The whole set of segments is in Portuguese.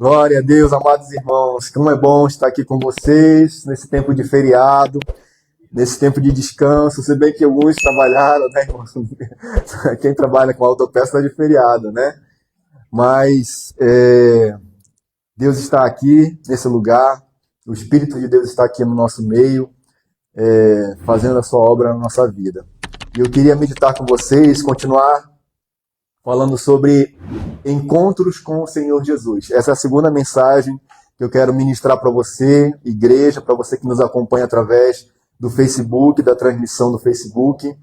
Glória a Deus, amados irmãos. Como é bom estar aqui com vocês nesse tempo de feriado, nesse tempo de descanso. Se bem que alguns trabalharam, né, irmãos? Quem trabalha com autopeça está de feriado, né? Mas Deus está aqui nesse lugar, o Espírito de Deus está aqui no nosso meio, fazendo a sua obra na nossa vida. E eu queria meditar com vocês, continuar falando sobre encontros com o Senhor Jesus. Essa é a segunda mensagem que eu quero ministrar para você, igreja, para você que nos acompanha através do Facebook, da transmissão do Facebook.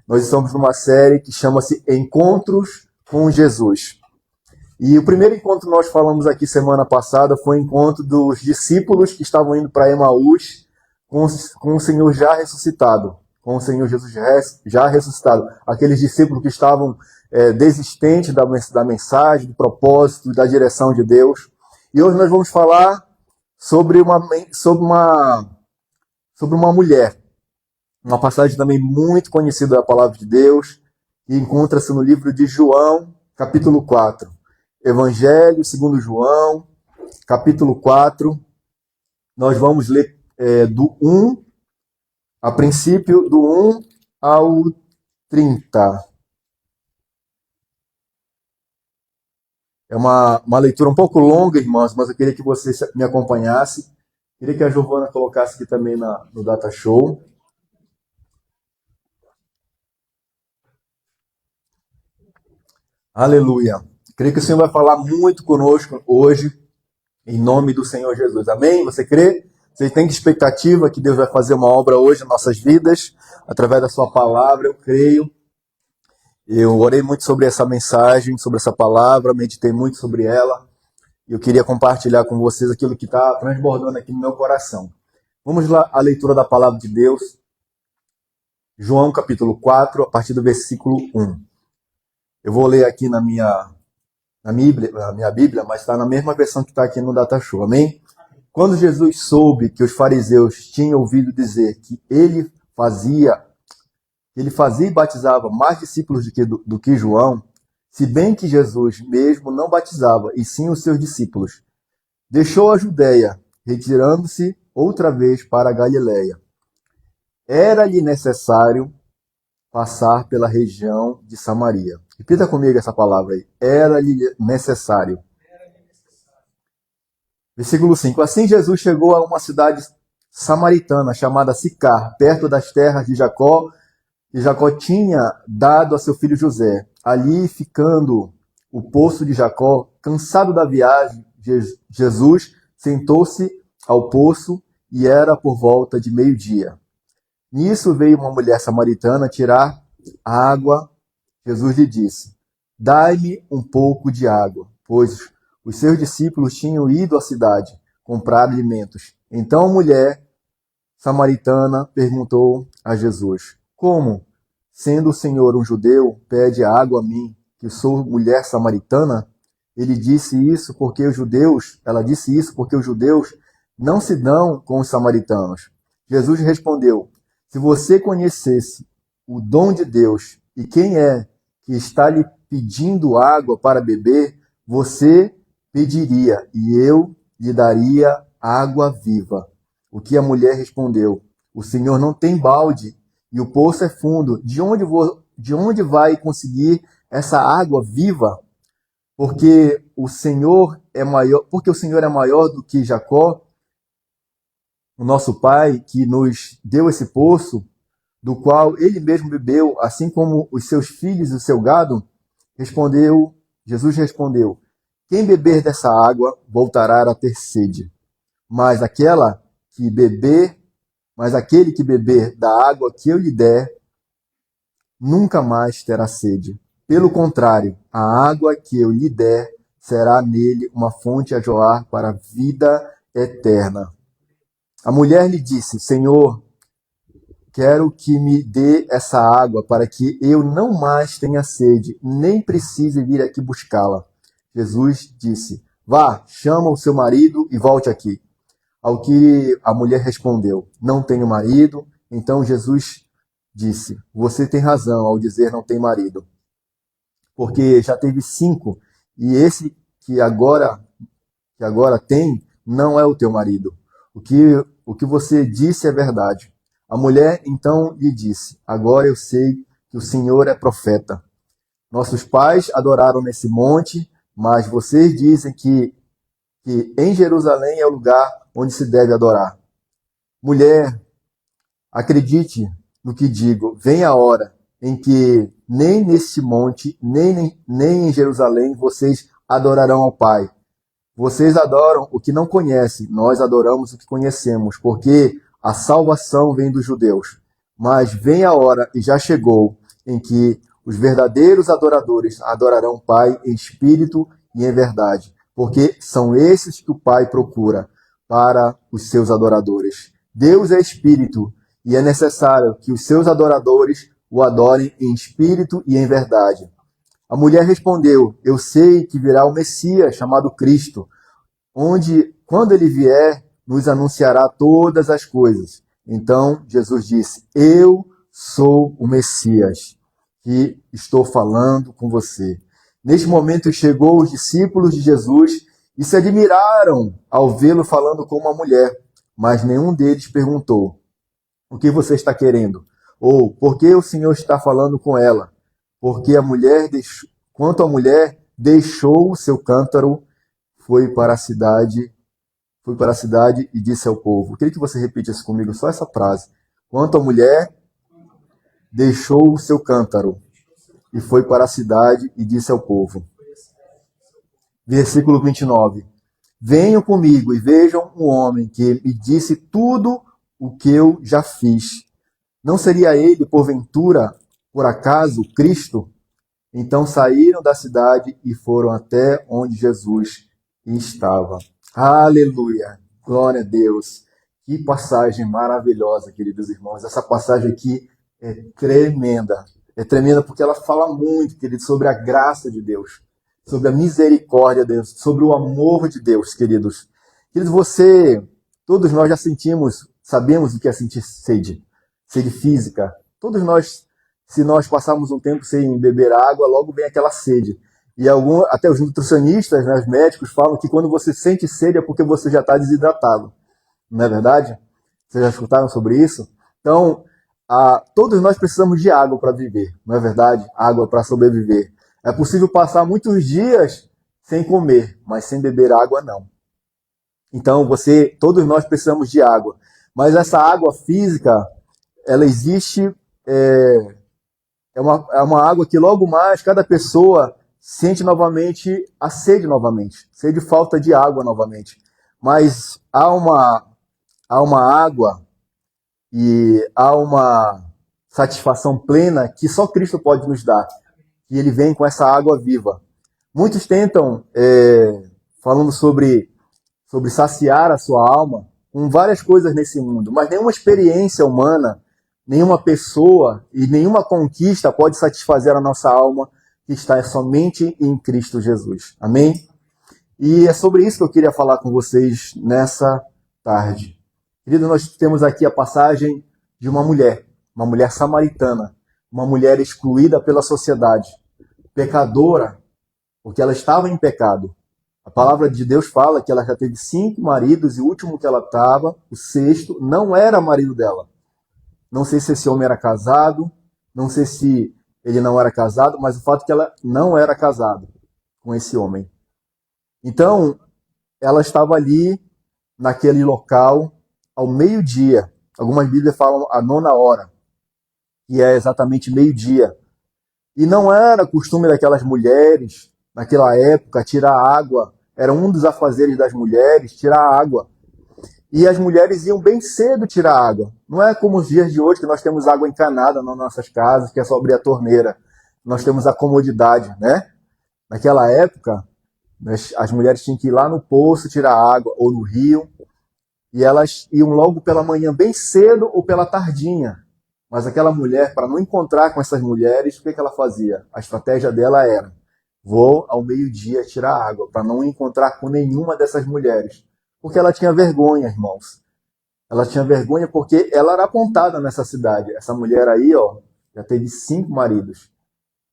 Nós estamos numa série que chama-se Encontros com Jesus. E o primeiro encontro que nós falamos aqui semana passada foi o encontro dos discípulos que estavam indo para Emaús com o Senhor já ressuscitado, com o Senhor Jesus já ressuscitado. Aqueles discípulos que estavam desistentes da mensagem, do propósito, da direção de Deus. E hoje nós vamos falar sobre uma mulher, uma passagem também muito conhecida da palavra de Deus, que encontra-se no livro de João, capítulo 4. Evangelho segundo João, capítulo 4. Nós vamos ler do 1, a princípio, do 1 ao 30. É uma leitura um pouco longa, irmãos, mas eu queria que você me acompanhasse. Queria que a Giovana colocasse aqui também no Data Show. Aleluia. Creio que o Senhor vai falar muito conosco hoje, em nome do Senhor Jesus. Amém? Você crê? Você tem expectativa que Deus vai fazer uma obra hoje em nossas vidas, através da sua palavra? Eu creio. Eu orei muito sobre essa mensagem, sobre essa palavra, meditei muito sobre ela. E eu queria compartilhar com vocês aquilo que está transbordando aqui no meu coração. Vamos lá à leitura da palavra de Deus. João capítulo 4, a partir do versículo 1. Eu vou ler aqui na minha Bíblia, mas está na mesma versão que está aqui no Data Show. Amém? Quando Jesus soube que os fariseus tinham ouvido dizer que ele fazia e batizava mais discípulos do que João, se bem que Jesus mesmo não batizava, e sim os seus discípulos, deixou a Judéia, retirando-se outra vez para a Galiléia. Era-lhe necessário passar pela região de Samaria. Repita comigo essa palavra aí. Era-lhe necessário. Versículo 5. Assim Jesus chegou a uma cidade samaritana chamada Sicar, perto das terras de Jacó, que Jacó tinha dado a seu filho José. Ali, ficando o poço de Jacó, cansado da viagem, Jesus sentou-se ao poço e era por volta de meio-dia. Nisso veio uma mulher samaritana tirar água. Jesus lhe disse: dai-me um pouco de água, pois os seus discípulos tinham ido à cidade comprar alimentos. Então a mulher samaritana perguntou a Jesus: como, sendo o Senhor um judeu, pede água a mim, que sou mulher samaritana? Ela disse isso porque os judeus não se dão com os samaritanos. Jesus respondeu: se você conhecesse o dom de Deus e quem é que está lhe pedindo água para beber, você pediria e eu lhe daria água viva. O que a mulher respondeu: o Senhor não tem balde e o poço é fundo. De onde vai conseguir essa água viva? Porque o Senhor é maior do que Jacó, o nosso pai, que nos deu esse poço, do qual ele mesmo bebeu, assim como os seus filhos e o seu gado. Jesus respondeu: quem beber dessa água voltará a ter sede, mas aquele que beber da água que eu lhe der, nunca mais terá sede. Pelo contrário, a água que eu lhe der será nele uma fonte a jorrar para a vida eterna. A mulher lhe disse: Senhor, quero que me dê essa água para que eu não mais tenha sede, nem precise vir aqui buscá-la. Jesus disse: vá, chama o seu marido e volte aqui. Ao que a mulher respondeu: não tenho marido. Então Jesus disse: você tem razão ao dizer não tem marido, porque já teve 5, e esse que agora que agora tem não é o teu marido. O que você disse é verdade. A mulher então lhe disse: agora eu sei que o Senhor é profeta. Nossos pais adoraram nesse monte, mas vocês dizem que em Jerusalém é o lugar onde se deve adorar. Mulher, acredite no que digo. Vem a hora em que nem neste monte, nem em Jerusalém vocês adorarão ao Pai. Vocês adoram o que não conhecem, nós adoramos o que conhecemos, porque a salvação vem dos judeus. Mas vem a hora, e já chegou, em que os verdadeiros adoradores adorarão o Pai em espírito e em verdade, porque são esses que o Pai procura para os seus adoradores. Deus é espírito, e é necessário que os seus adoradores o adorem em espírito e em verdade. A mulher respondeu: eu sei que virá o Messias, chamado Cristo, quando ele vier, nos anunciará todas as coisas. Então Jesus disse: eu sou o Messias que estou falando com você. Neste momento chegou os discípulos de Jesus e se admiraram ao vê-lo falando com uma mulher, mas nenhum deles perguntou: o que você está querendo? Ou por que o Senhor está falando com ela? Porque quanto a mulher deixou o seu cântaro, foi para a cidade e disse ao povo. Eu queria que você repetisse comigo só essa frase. Quanto a mulher deixou o seu cântaro e foi para a cidade e disse ao povo. Versículo 29. Venham comigo e vejam um homem que me disse tudo o que eu já fiz. Não seria ele, porventura, por acaso, Cristo? Então saíram da cidade e foram até onde Jesus estava. Aleluia! Glória a Deus! Que passagem maravilhosa, queridos irmãos. Essa passagem aqui é tremenda. É tremenda porque ela fala muito, queridos, sobre a graça de Deus, sobre a misericórdia de Deus, sobre o amor de Deus, queridos. Queridos, todos nós já sabemos o que é sentir sede física. Todos nós, se nós passarmos um tempo sem beber água, logo vem aquela sede. E até os nutricionistas, né, os médicos falam que quando você sente sede é porque você já está desidratado. Não é verdade? Vocês já escutaram sobre isso? Então, todos nós precisamos de água para viver, não é verdade? Água para sobreviver. É possível passar muitos dias sem comer, mas sem beber água não. Então, todos nós precisamos de água. Mas essa água física, ela existe, é uma água que logo mais cada pessoa sente novamente a sede novamente, sede falta de água novamente. Mas há uma água e há uma satisfação plena que só Cristo pode nos dar. E ele vem com essa água viva. Muitos tentam, falando sobre saciar a sua alma, com várias coisas nesse mundo, mas nenhuma experiência humana, nenhuma pessoa e nenhuma conquista pode satisfazer a nossa alma que está somente em Cristo Jesus. Amém? E é sobre isso que eu queria falar com vocês nessa tarde. Querido, nós temos aqui a passagem de uma mulher samaritana, uma mulher excluída pela sociedade, pecadora, porque ela estava em pecado. A palavra de Deus fala que ela já teve 5 maridos e o último que ela estava, o 6º, não era marido dela. Não sei se esse homem era casado, não sei se ele não era casado, mas o fato é que ela não era casada com esse homem. Então, ela estava ali, naquele local, ao meio-dia. Algumas Bíblias falam a 9ª hora, que é exatamente meio-dia. E não era costume daquelas mulheres, naquela época, tirar água. Era um dos afazeres das mulheres, tirar água. E as mulheres iam bem cedo tirar água. Não é como os dias de hoje, que nós temos água encanada nas nossas casas, que é só abrir a torneira. Nós temos a comodidade, né? Naquela época, as mulheres tinham que ir lá no poço tirar água, ou no rio, e elas iam logo pela manhã, bem cedo, ou pela tardinha. Mas aquela mulher, para não encontrar com essas mulheres, o que ela fazia? A estratégia dela era: vou ao meio-dia tirar água, para não encontrar com nenhuma dessas mulheres. Porque ela tinha vergonha, irmãos. Ela tinha vergonha porque ela era apontada nessa cidade. Essa mulher aí, já teve 5 maridos.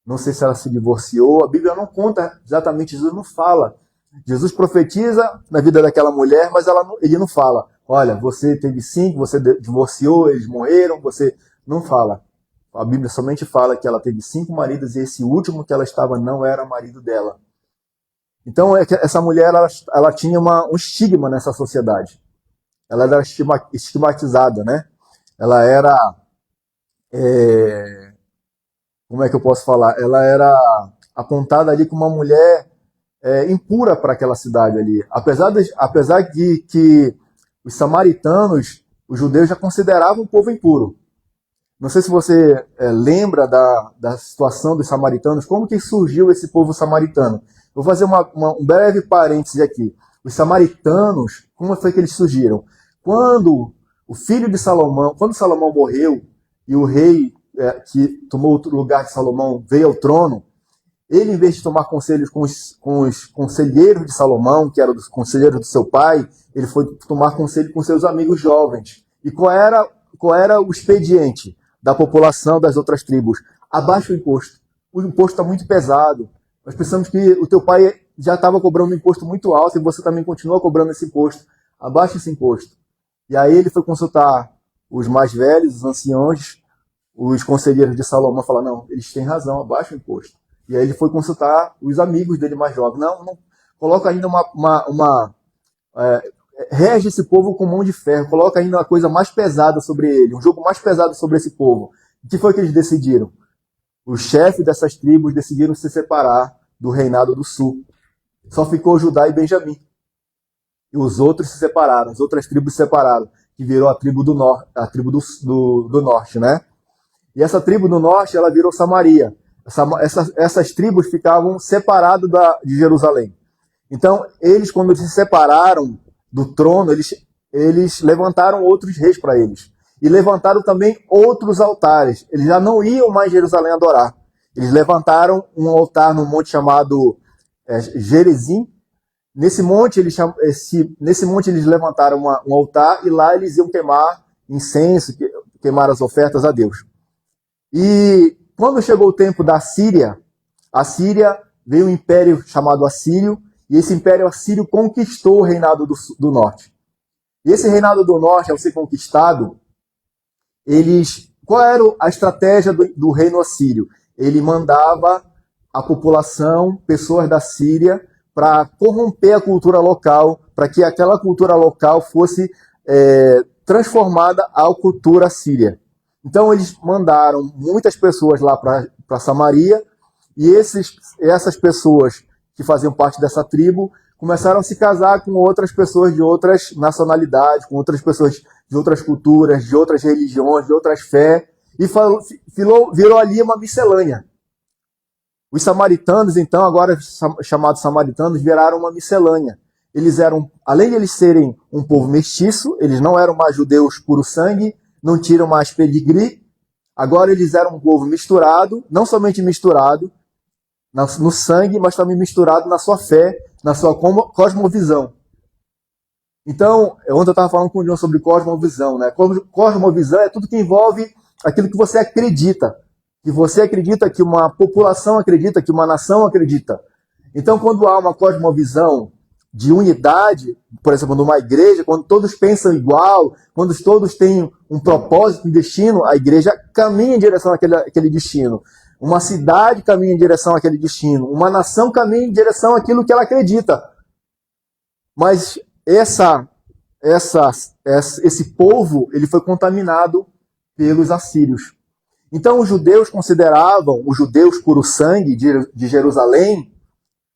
Não sei se ela se divorciou. A Bíblia não conta exatamente, Jesus não fala Jesus profetiza na vida daquela mulher, mas ele não fala, olha, você teve 5, você divorciou, eles morreram, você não fala. A Bíblia somente fala que ela teve 5 maridos e esse último que ela estava não era marido dela. Então, essa mulher, ela tinha um estigma nessa sociedade. Ela era estigmatizada, né? Ela era, como é que eu posso falar? Ela era apontada ali como uma mulher impura para aquela cidade ali. Apesar de que os samaritanos, os judeus já consideravam um povo impuro. Não sei se você lembra da situação dos samaritanos, como que surgiu esse povo samaritano. Vou fazer um breve parêntese aqui. Os samaritanos, como foi que eles surgiram? Quando o filho de Salomão, quando Salomão morreu e o rei que tomou o lugar de Salomão veio ao trono, ele, em vez de tomar conselhos com os conselheiros de Salomão, que eram os conselheiros do seu pai, ele foi tomar conselho com seus amigos jovens. E qual era o expediente da população das outras tribos? Abaixa o imposto. O imposto está muito pesado. Nós pensamos que o teu pai já estava cobrando um imposto muito alto e você também continua cobrando esse imposto. Abaixa esse imposto. E aí ele foi consultar os mais velhos, os anciões, os conselheiros de Salomão, e falaram, não, eles têm razão, abaixa o imposto. E aí ele foi consultar os amigos dele mais jovens. Não, coloca ainda rege esse povo com mão de ferro, coloca ainda uma coisa mais pesada sobre ele, um jogo mais pesado sobre esse povo. O que foi que eles decidiram? Os chefes dessas tribos decidiram se separar do reinado do sul. Só ficou Judá e Benjamim. E os outros se separaram, as outras tribos se separaram, que virou a tribo do norte, do norte, né? E essa tribo do norte, ela virou Samaria. Essas tribos ficavam separadas de Jerusalém. Então, eles, quando eles se separaram do trono, eles levantaram outros reis para eles. E levantaram também outros altares. Eles já não iam mais a Jerusalém adorar. Eles levantaram um altar num monte chamado Gerizim. Nesse monte eles levantaram um altar e lá eles iam queimar incenso, queimar as ofertas a Deus. E quando chegou o tempo da Síria, a Síria veio um império chamado Assírio, e esse império assírio conquistou o reinado do norte. E esse reinado do norte, ao ser conquistado, qual era a estratégia do reino assírio? Ele mandava a população, pessoas da Síria, para corromper a cultura local, para que aquela cultura local fosse transformada à cultura síria. Então eles mandaram muitas pessoas lá para Samaria, e essas pessoas que faziam parte dessa tribo começaram a se casar com outras pessoas de outras nacionalidades, com outras pessoas de outras culturas, de outras religiões, de outras fés, e virou ali uma miscelânea. Os samaritanos, então, agora chamados samaritanos, viraram uma miscelânea. Eles eram, além de eles serem um povo mestiço, eles não eram mais judeus puro sangue, não tinham mais pedigree, agora eles eram um povo misturado, não somente misturado no sangue, mas também misturado na sua fé, na sua cosmovisão. Então, ontem eu estava falando com o John sobre cosmovisão, né? Cosmovisão é tudo que envolve aquilo que você acredita. Que você acredita, que uma população acredita, que uma nação acredita. Então, quando há uma cosmovisão de unidade, por exemplo, numa igreja, quando todos pensam igual, quando todos têm um propósito, um destino, a igreja caminha em direção àquele destino. Uma cidade caminha em direção àquele destino. Uma nação caminha em direção àquilo que ela acredita. Mas esse povo, ele foi contaminado pelos assírios. Então os judeus puro sangue de Jerusalém,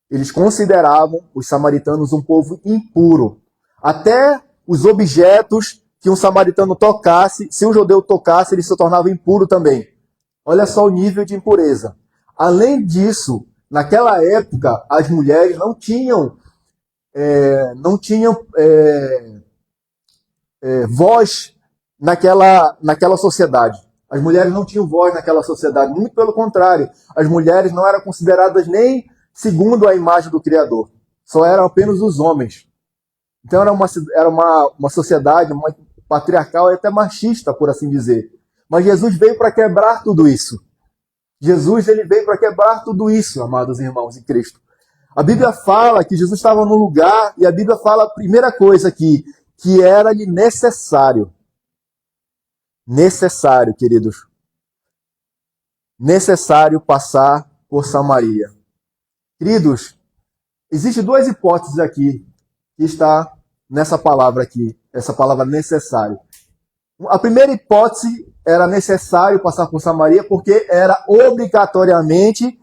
eles consideravam os samaritanos um povo impuro. Até os objetos que um samaritano tocasse, se um judeu tocasse, ele se tornava impuro também. Olha só o nível de impureza. Além disso, naquela época, as mulheres não tinham voz naquela sociedade. As mulheres não tinham voz naquela sociedade. Muito pelo contrário, as mulheres não eram consideradas nem segundo a imagem do Criador. Só eram apenas os homens. Então era uma sociedade patriarcal e até machista, por assim dizer. Mas Jesus veio para quebrar tudo isso. Jesus veio para quebrar tudo isso, amados irmãos em Cristo. A Bíblia fala que Jesus estava num lugar, e a Bíblia fala a primeira coisa aqui, que era-lhe necessário. Necessário, queridos. Necessário passar por Samaria. Queridos, existem duas hipóteses aqui que está nessa palavra aqui, essa palavra necessário. A primeira hipótese era necessário passar por Samaria porque era obrigatoriamente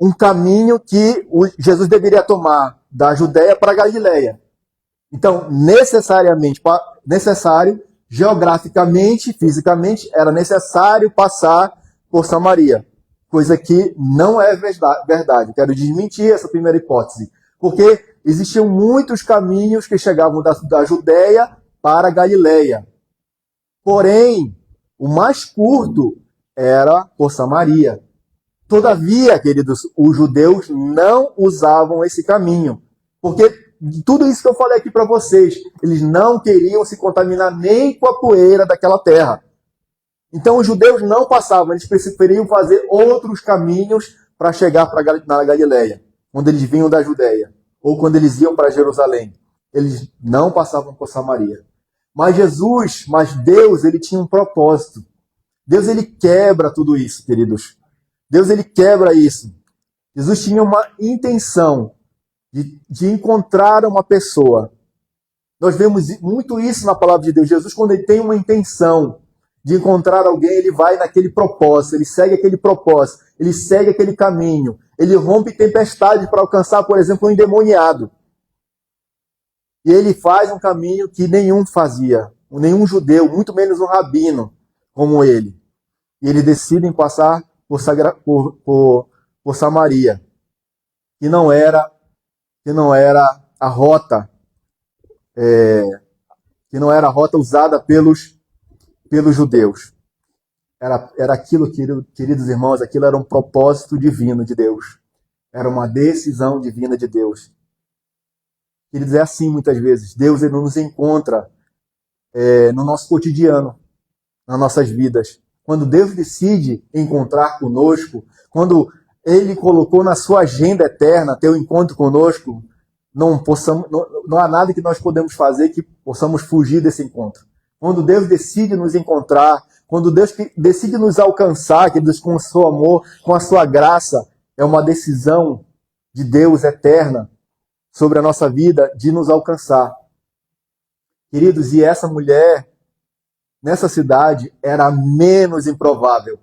um caminho que Jesus deveria tomar da Judéia para a Galileia. Então, necessário, geograficamente, fisicamente, era necessário passar por Samaria. Coisa que não é verdade. Quero desmentir essa primeira hipótese. Porque existiam muitos caminhos que chegavam da Judéia para a Galileia. Porém, o mais curto era por Samaria. Todavia, queridos, os judeus não usavam esse caminho. Porque tudo isso que eu falei aqui para vocês, eles não queriam se contaminar nem com a poeira daquela terra. Então os judeus não passavam, eles preferiam fazer outros caminhos para chegar na Galileia, quando eles vinham da Judéia, ou quando eles iam para Jerusalém. Eles não passavam por Samaria. Mas Deus, ele tinha um propósito. Deus, ele quebra tudo isso, queridos. Deus, ele quebra isso. Jesus tinha uma intenção de encontrar uma pessoa. Nós vemos muito isso na palavra de Deus. Jesus, quando ele tem uma intenção de encontrar alguém, ele vai naquele propósito, ele segue aquele propósito, ele segue aquele caminho, ele rompe tempestade para alcançar, por exemplo, um endemoniado. E ele faz um caminho que nenhum fazia, nenhum judeu, muito menos um rabino como ele. E eles decidem passar por Samaria, que não era a rota, que não era a rota usada pelos judeus. Era aquilo, queridos irmãos, aquilo era um propósito divino de Deus. Era uma decisão divina de Deus. Queridos, é assim muitas vezes. Deus, ele nos encontra no nosso cotidiano, nas nossas vidas. Quando Deus decide encontrar conosco, quando ele colocou na sua agenda eterna ter um encontro conosco, não há nada que nós podemos fazer que possamos fugir desse encontro. Quando Deus decide nos encontrar, quando Deus decide nos alcançar, queridos, com o seu amor, com a sua graça, é uma decisão de Deus eterna sobre a nossa vida de nos alcançar. Queridos, e essa mulher, nessa cidade, era menos improvável.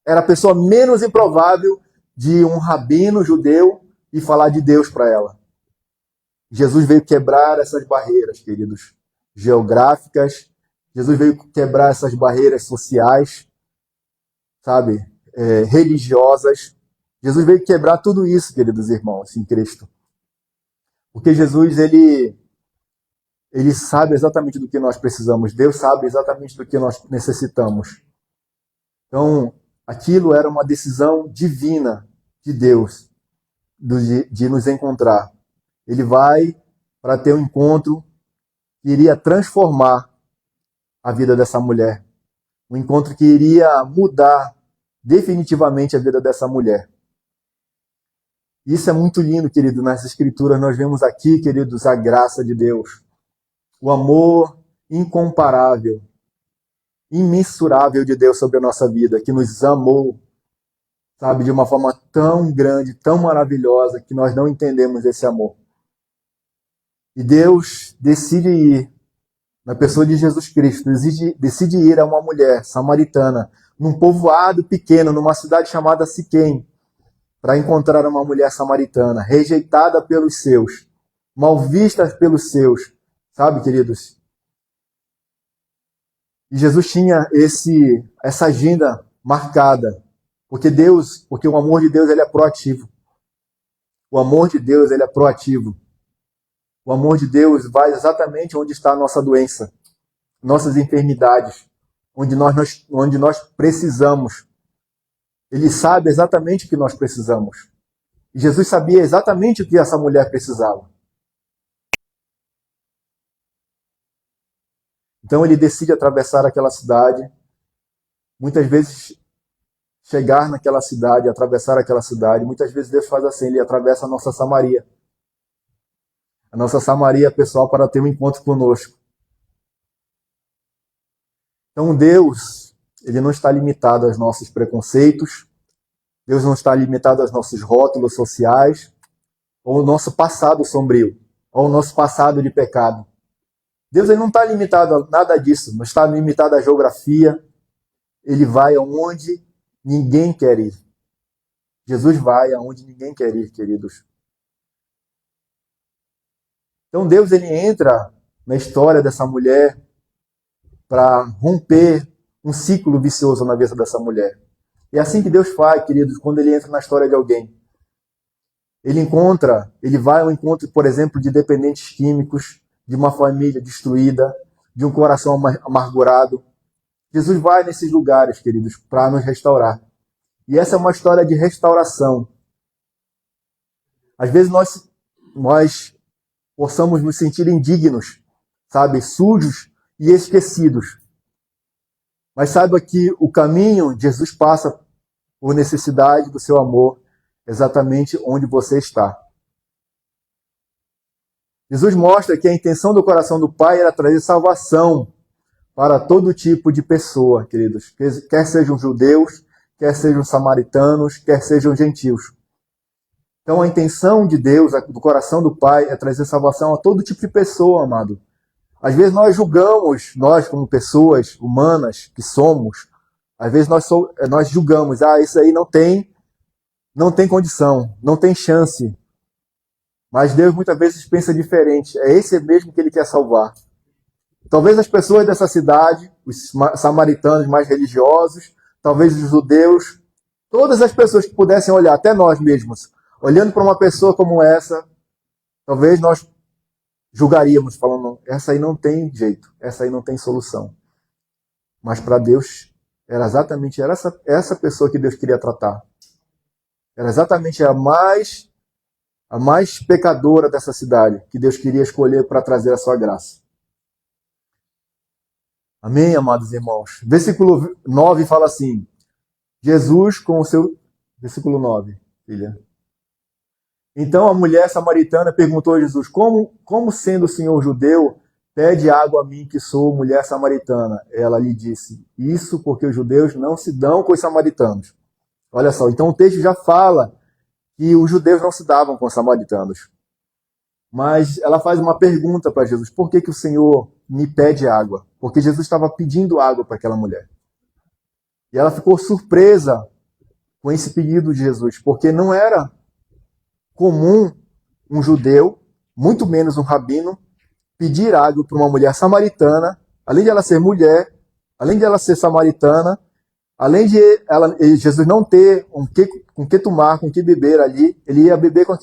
Era a pessoa menos improvável de um rabino judeu e falar de Deus para ela. Jesus veio quebrar essas barreiras, queridos, geográficas. Jesus veio quebrar essas barreiras sociais, sabe, religiosas. Jesus veio quebrar tudo isso, queridos irmãos, em Cristo. Porque Jesus, ele sabe exatamente do que nós precisamos. Deus sabe exatamente do que nós necessitamos. Então, aquilo era uma decisão divina de Deus, de nos encontrar. Ele vai para ter um encontro que iria transformar a vida dessa mulher. Um encontro que iria mudar definitivamente a vida dessa mulher. Isso é muito lindo, querido. Nas Escrituras nós vemos aqui, queridos, a graça de Deus. O amor incomparável, imensurável de Deus sobre a nossa vida, que nos amou, sabe, de uma forma tão grande, tão maravilhosa, que nós não entendemos esse amor. E Deus decide ir, na pessoa de Jesus Cristo, decide ir a uma mulher samaritana, num povoado pequeno, numa cidade chamada Siquém, para encontrar uma mulher samaritana, rejeitada pelos seus, mal vista pelos seus, sabe, queridos? E Jesus tinha essa agenda marcada, porque o amor de Deus, ele é proativo. O amor de Deus, ele é proativo. O amor de Deus vai exatamente onde está a nossa doença, nossas enfermidades, onde nós precisamos. Ele sabe exatamente o que nós precisamos. E Jesus sabia exatamente o que essa mulher precisava. Então ele decide atravessar aquela cidade, muitas vezes chegar naquela cidade, atravessar aquela cidade. Muitas vezes Deus faz assim, ele atravessa a nossa Samaria. A nossa Samaria pessoal para ter um encontro conosco. Então Deus, ele não está limitado aos nossos preconceitos, Deus não está limitado aos nossos rótulos sociais, ou ao nosso passado sombrio, ou ao nosso passado de pecado. Deus ele não está limitado a nada disso, não está limitado à geografia, ele vai aonde ninguém quer ir. Jesus vai aonde ninguém quer ir, queridos. Então Deus ele entra na história dessa mulher para romper um ciclo vicioso na vida dessa mulher. E é assim que Deus faz, queridos, quando ele entra na história de alguém. Ele vai ao encontro, por exemplo, de dependentes químicos, de uma família destruída, de um coração amargurado. Jesus vai nesses lugares, queridos, para nos restaurar. E essa é uma história de restauração. Às vezes nós possamos nos sentir indignos, sabe, sujos e esquecidos. Mas saiba que o caminho, Jesus passa por necessidade do seu amor, exatamente onde você está. Jesus mostra que a intenção do coração do Pai era trazer salvação para todo tipo de pessoa, queridos. Quer sejam judeus, quer sejam samaritanos, quer sejam gentios. Então a intenção de Deus, do coração do Pai, é trazer salvação a todo tipo de pessoa, amado. Às vezes nós julgamos, nós como pessoas humanas que somos, às vezes nós julgamos, isso aí não tem condição, não tem chance. Mas Deus muitas vezes pensa diferente, é esse mesmo que Ele quer salvar. Talvez as pessoas dessa cidade, os samaritanos mais religiosos, talvez os judeus, todas as pessoas que pudessem olhar, até nós mesmos, olhando para uma pessoa como essa, talvez nós julgaríamos, falando, essa aí não tem jeito, essa aí não tem solução. Mas para Deus, era exatamente essa pessoa que Deus queria tratar. Era exatamente a mais pecadora dessa cidade, que Deus queria escolher para trazer a sua graça. Amém, amados irmãos? Versículo 9 fala assim, Jesus com o seu... Versículo 9, filha. Então a mulher samaritana perguntou a Jesus, como sendo o Senhor judeu, pede água a mim que sou mulher samaritana? Ela lhe disse, isso porque os judeus não se dão com os samaritanos. Olha só, então o texto já fala que os judeus não se davam com os samaritanos. Mas ela faz uma pergunta para Jesus, por que o Senhor me pede água? Porque Jesus estava pedindo água para aquela mulher. E ela ficou surpresa com esse pedido de Jesus, porque não era comum um judeu, muito menos um rabino, pedir água para uma mulher samaritana, além de ela ser mulher, além de ela ser samaritana, além de Jesus não ter com que tomar, com que beber ali, ele ia beber com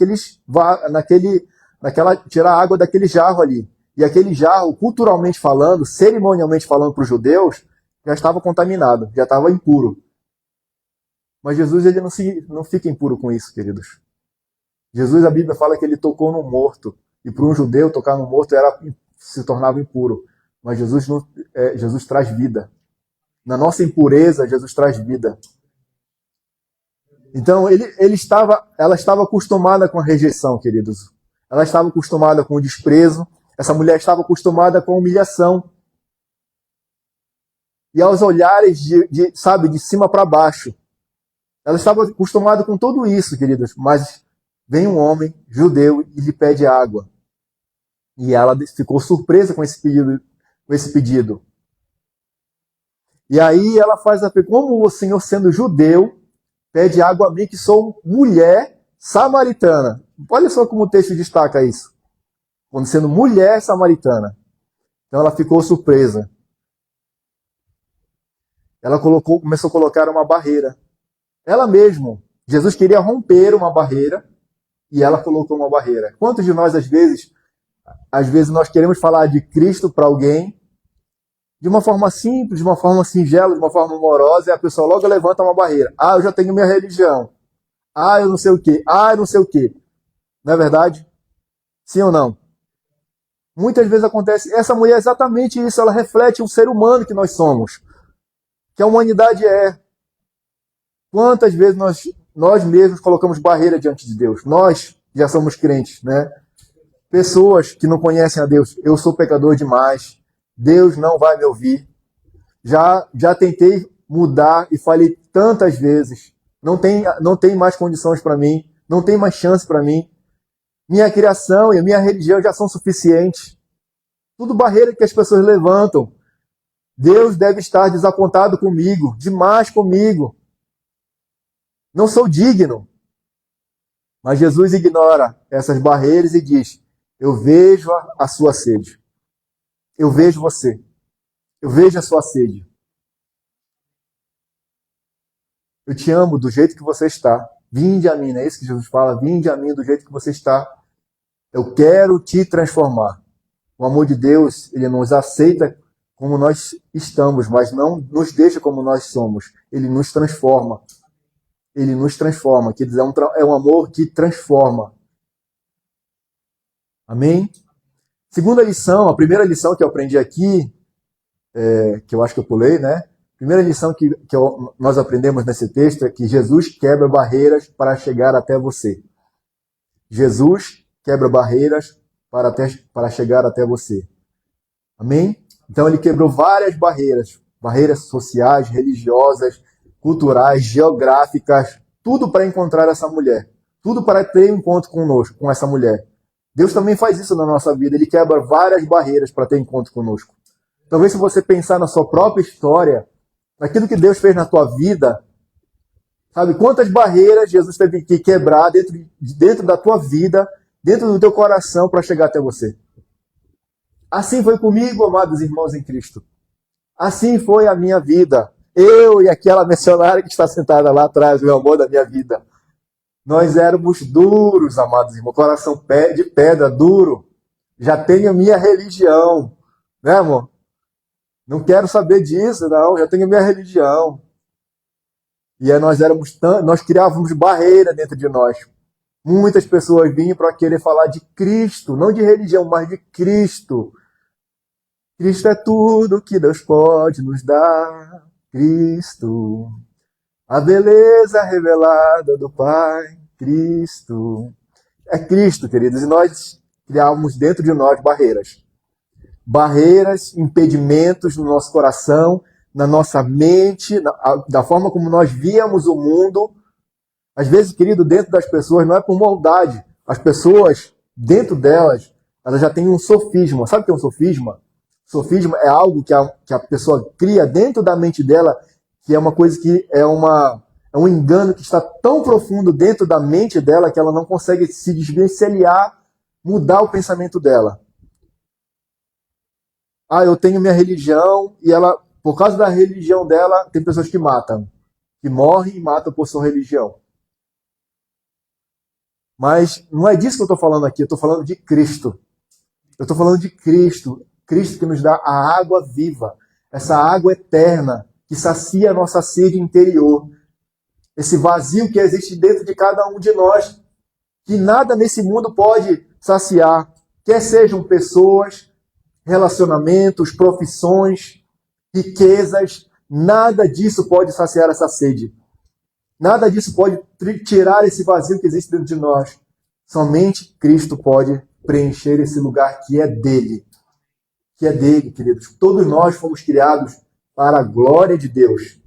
tirar água daquele jarro ali. E aquele jarro, culturalmente falando, cerimonialmente falando para os judeus, já estava contaminado, já estava impuro. Mas Jesus ele não fica impuro com isso, queridos. Jesus, a Bíblia fala que ele tocou no morto. E para um judeu, tocar no morto se tornava impuro. Mas Jesus traz vida. Na nossa impureza, Jesus traz vida. Então, ela estava acostumada com a rejeição, queridos. Ela estava acostumada com o desprezo. Essa mulher estava acostumada com a humilhação. E aos olhares de cima para baixo. Ela estava acostumada com tudo isso, queridos. Mas vem um homem judeu e lhe pede água. E ela ficou surpresa com esse pedido. E aí ela faz a pergunta, como o Senhor, sendo judeu, pede água a mim, que sou mulher samaritana? Olha só como o texto destaca isso. Quando sendo mulher samaritana. Então ela ficou surpresa. Ela começou a colocar uma barreira. Ela mesma. Jesus queria romper uma barreira e ela colocou uma barreira. Quantos de nós, às vezes nós queremos falar de Cristo para alguém de uma forma simples, de uma forma singela, de uma forma amorosa, e a pessoa logo levanta uma barreira. Eu já tenho minha religião. Eu não sei o quê. Eu não sei o quê. Não é verdade? Sim ou não? Muitas vezes acontece. Essa mulher é exatamente isso. Ela reflete o ser humano que nós somos. Que a humanidade é. Quantas vezes nós mesmos colocamos barreira diante de Deus? Nós já somos crentes, né? Pessoas que não conhecem a Deus. Eu sou pecador demais. Deus não vai me ouvir. Já tentei mudar e falei tantas vezes. Não tem mais condições para mim. Não tem mais chance para mim. Minha criação e a minha religião já são suficientes. Tudo barreira que as pessoas levantam. Deus deve estar desapontado comigo, demais comigo. Não sou digno. Mas Jesus ignora essas barreiras e diz: eu vejo a sua sede. Eu vejo você. Eu vejo a sua sede. Eu te amo do jeito que você está. Vinde a mim, não é isso que Jesus fala? Vinde a mim do jeito que você está. Eu quero te transformar. O amor de Deus, ele nos aceita como nós estamos, mas não nos deixa como nós somos. Ele nos transforma. Ele nos transforma. Quer dizer, é um amor que transforma. Amém? Segunda lição, a primeira lição que eu aprendi aqui, que eu acho que eu pulei, né? Primeira lição que nós aprendemos nesse texto é que Jesus quebra barreiras para chegar até você. Jesus quebra barreiras para chegar até você. Amém? Então ele quebrou várias barreiras. Barreiras sociais, religiosas, culturais, geográficas. Tudo para encontrar essa mulher. Tudo para ter um encontro conosco, com essa mulher. Deus também faz isso na nossa vida. Ele quebra várias barreiras para ter encontro conosco. Talvez se você pensar na sua própria história, naquilo que Deus fez na tua vida, sabe quantas barreiras Jesus teve que quebrar dentro da tua vida, dentro do teu coração para chegar até você. Assim foi comigo, amados irmãos em Cristo. Assim foi a minha vida. Eu e aquela missionária que está sentada lá atrás, o amor da minha vida. Nós éramos duros, amados irmãos, coração de pedra, duro. Já tenho a minha religião, né, amor? Não quero saber disso, não. Já tenho a minha religião. E aí nós criávamos barreira dentro de nós. Muitas pessoas vinham para querer falar de Cristo, não de religião, mas de Cristo. Cristo é tudo que Deus pode nos dar. Cristo, a beleza revelada do Pai. Cristo. É Cristo, queridos. E nós criávamos dentro de nós barreiras. Barreiras, impedimentos no nosso coração, na nossa mente, da forma como nós víamos o mundo. Às vezes, querido, dentro das pessoas não é por maldade. As pessoas, dentro delas, elas já têm um sofisma. Sabe o que é um sofisma? Sofisma é algo que a pessoa cria dentro da mente dela, que é uma coisa que é um engano que está tão profundo dentro da mente dela que ela não consegue se desvencilhar, mudar o pensamento dela. Eu tenho minha religião e ela, por causa da religião dela, tem pessoas que matam, que morrem e matam por sua religião. Mas não é disso que eu estou falando aqui, eu estou falando de Cristo. Eu estou falando de Cristo, Cristo que nos dá a água viva, essa água eterna que sacia a nossa sede interior. Esse vazio que existe dentro de cada um de nós, que nada nesse mundo pode saciar, quer sejam pessoas, relacionamentos, profissões, riquezas, nada disso pode saciar essa sede. Nada disso pode tirar esse vazio que existe dentro de nós. Somente Cristo pode preencher esse lugar que é dele. Que é dele, queridos. Todos nós fomos criados para a glória de Deus.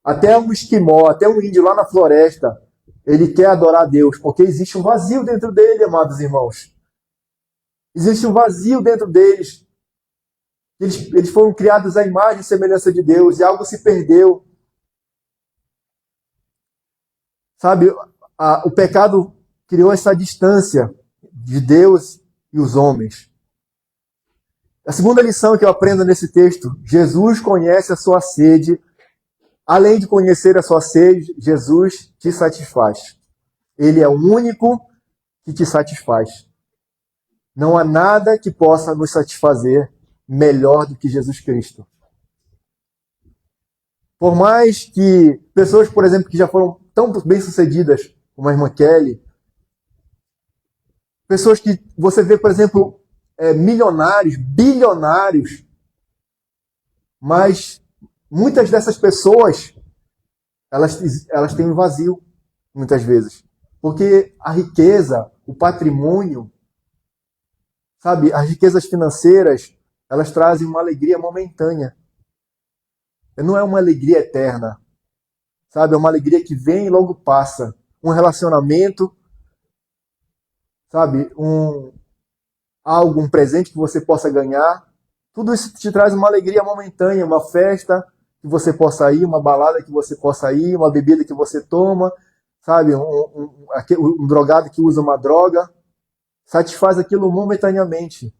Até um esquimó, até um índio lá na floresta, ele quer adorar a Deus, porque existe um vazio dentro dele, amados irmãos. Existe um vazio dentro deles. Eles foram criados à imagem e semelhança de Deus, e algo se perdeu. Sabe, o pecado criou essa distância de Deus e os homens. A segunda lição que eu aprendo nesse texto, Jesus conhece a sua sede. Além de conhecer a sua sede, Jesus te satisfaz. Ele é o único que te satisfaz. Não há nada que possa nos satisfazer melhor do que Jesus Cristo. Por mais que pessoas, por exemplo, que já foram tão bem-sucedidas, como a irmã Kelly, pessoas que você vê, por exemplo, milionários, bilionários, mas muitas dessas pessoas, elas têm um vazio, muitas vezes. Porque a riqueza, o patrimônio, sabe, as riquezas financeiras, elas trazem uma alegria momentânea. Não é uma alegria eterna, sabe? É uma alegria que vem e logo passa. Um relacionamento, sabe? Um presente que você possa ganhar. Tudo isso te traz uma alegria momentânea, uma festa que você possa ir, uma balada que você possa ir, uma bebida que você toma, sabe? Um drogado que usa uma droga. Satisfaz aquilo momentaneamente.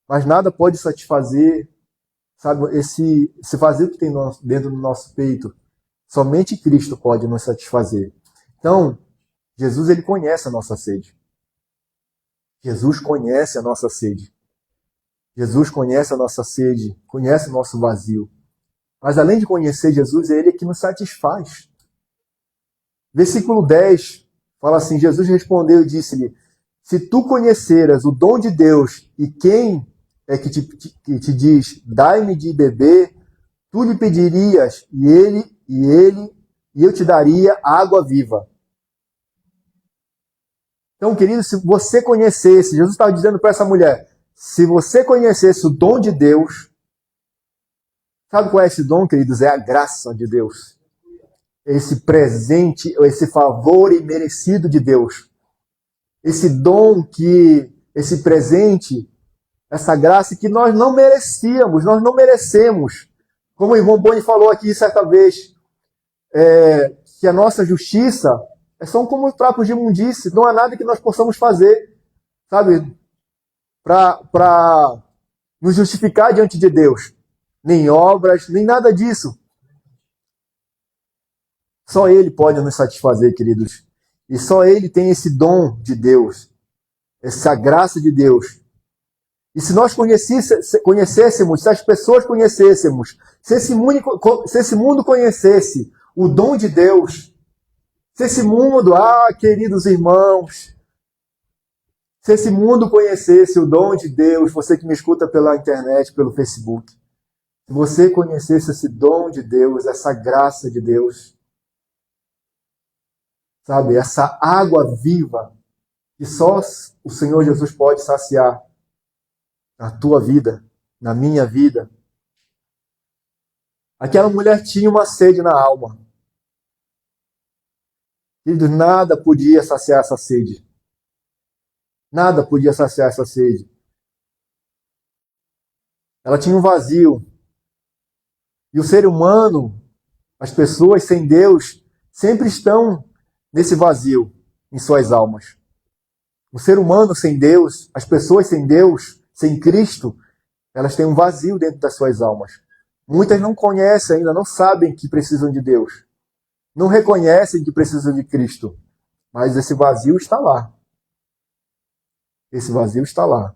Mas nada pode satisfazer, sabe, esse vazio que tem dentro do nosso peito. Somente Cristo pode nos satisfazer. Então, Jesus, ele conhece a nossa sede. Jesus conhece a nossa sede. Jesus conhece a nossa sede, conhece o nosso vazio. Mas além de conhecer Jesus, é Ele que nos satisfaz. Versículo 10 fala assim, Jesus respondeu e disse-lhe, se tu conheceras o dom de Deus e quem é que te diz, dai-me de beber, tu lhe pedirias e eu te daria água viva. Então, querido, se você conhecesse, Jesus estava dizendo para essa mulher, se você conhecesse o dom de Deus, sabe qual é esse dom, queridos? É a graça de Deus. Esse presente, esse favor imerecido de Deus. Esse dom esse presente, essa graça que nós não merecíamos, nós não merecemos. Como o irmão Boni falou aqui certa vez, que a nossa justiça é só como trapos de imundície, não há nada que nós possamos fazer, sabe, para nos justificar diante de Deus. Nem obras, nem nada disso. Só Ele pode nos satisfazer, queridos. E só Ele tem esse dom de Deus, essa graça de Deus. E se nós conhecêssemos, se as pessoas conhecêssemos, se esse mundo conhecesse o dom de Deus, se esse mundo, queridos irmãos, se esse mundo conhecesse o dom de Deus, você que me escuta pela internet, pelo Facebook, se você conhecesse esse dom de Deus, essa graça de Deus, sabe, essa água viva que só o Senhor Jesus pode saciar na tua vida, na minha vida. Aquela mulher tinha uma sede na alma. Querido, nada podia saciar essa sede. Nada podia saciar essa sede. Ela tinha um vazio. E o ser humano, as pessoas sem Deus, sempre estão nesse vazio em suas almas. O ser humano sem Deus, as pessoas sem Deus, sem Cristo, elas têm um vazio dentro das suas almas. Muitas não conhecem ainda, não sabem que precisam de Deus. Não reconhecem que precisam de Cristo. Mas esse vazio está lá. Esse vazio está lá.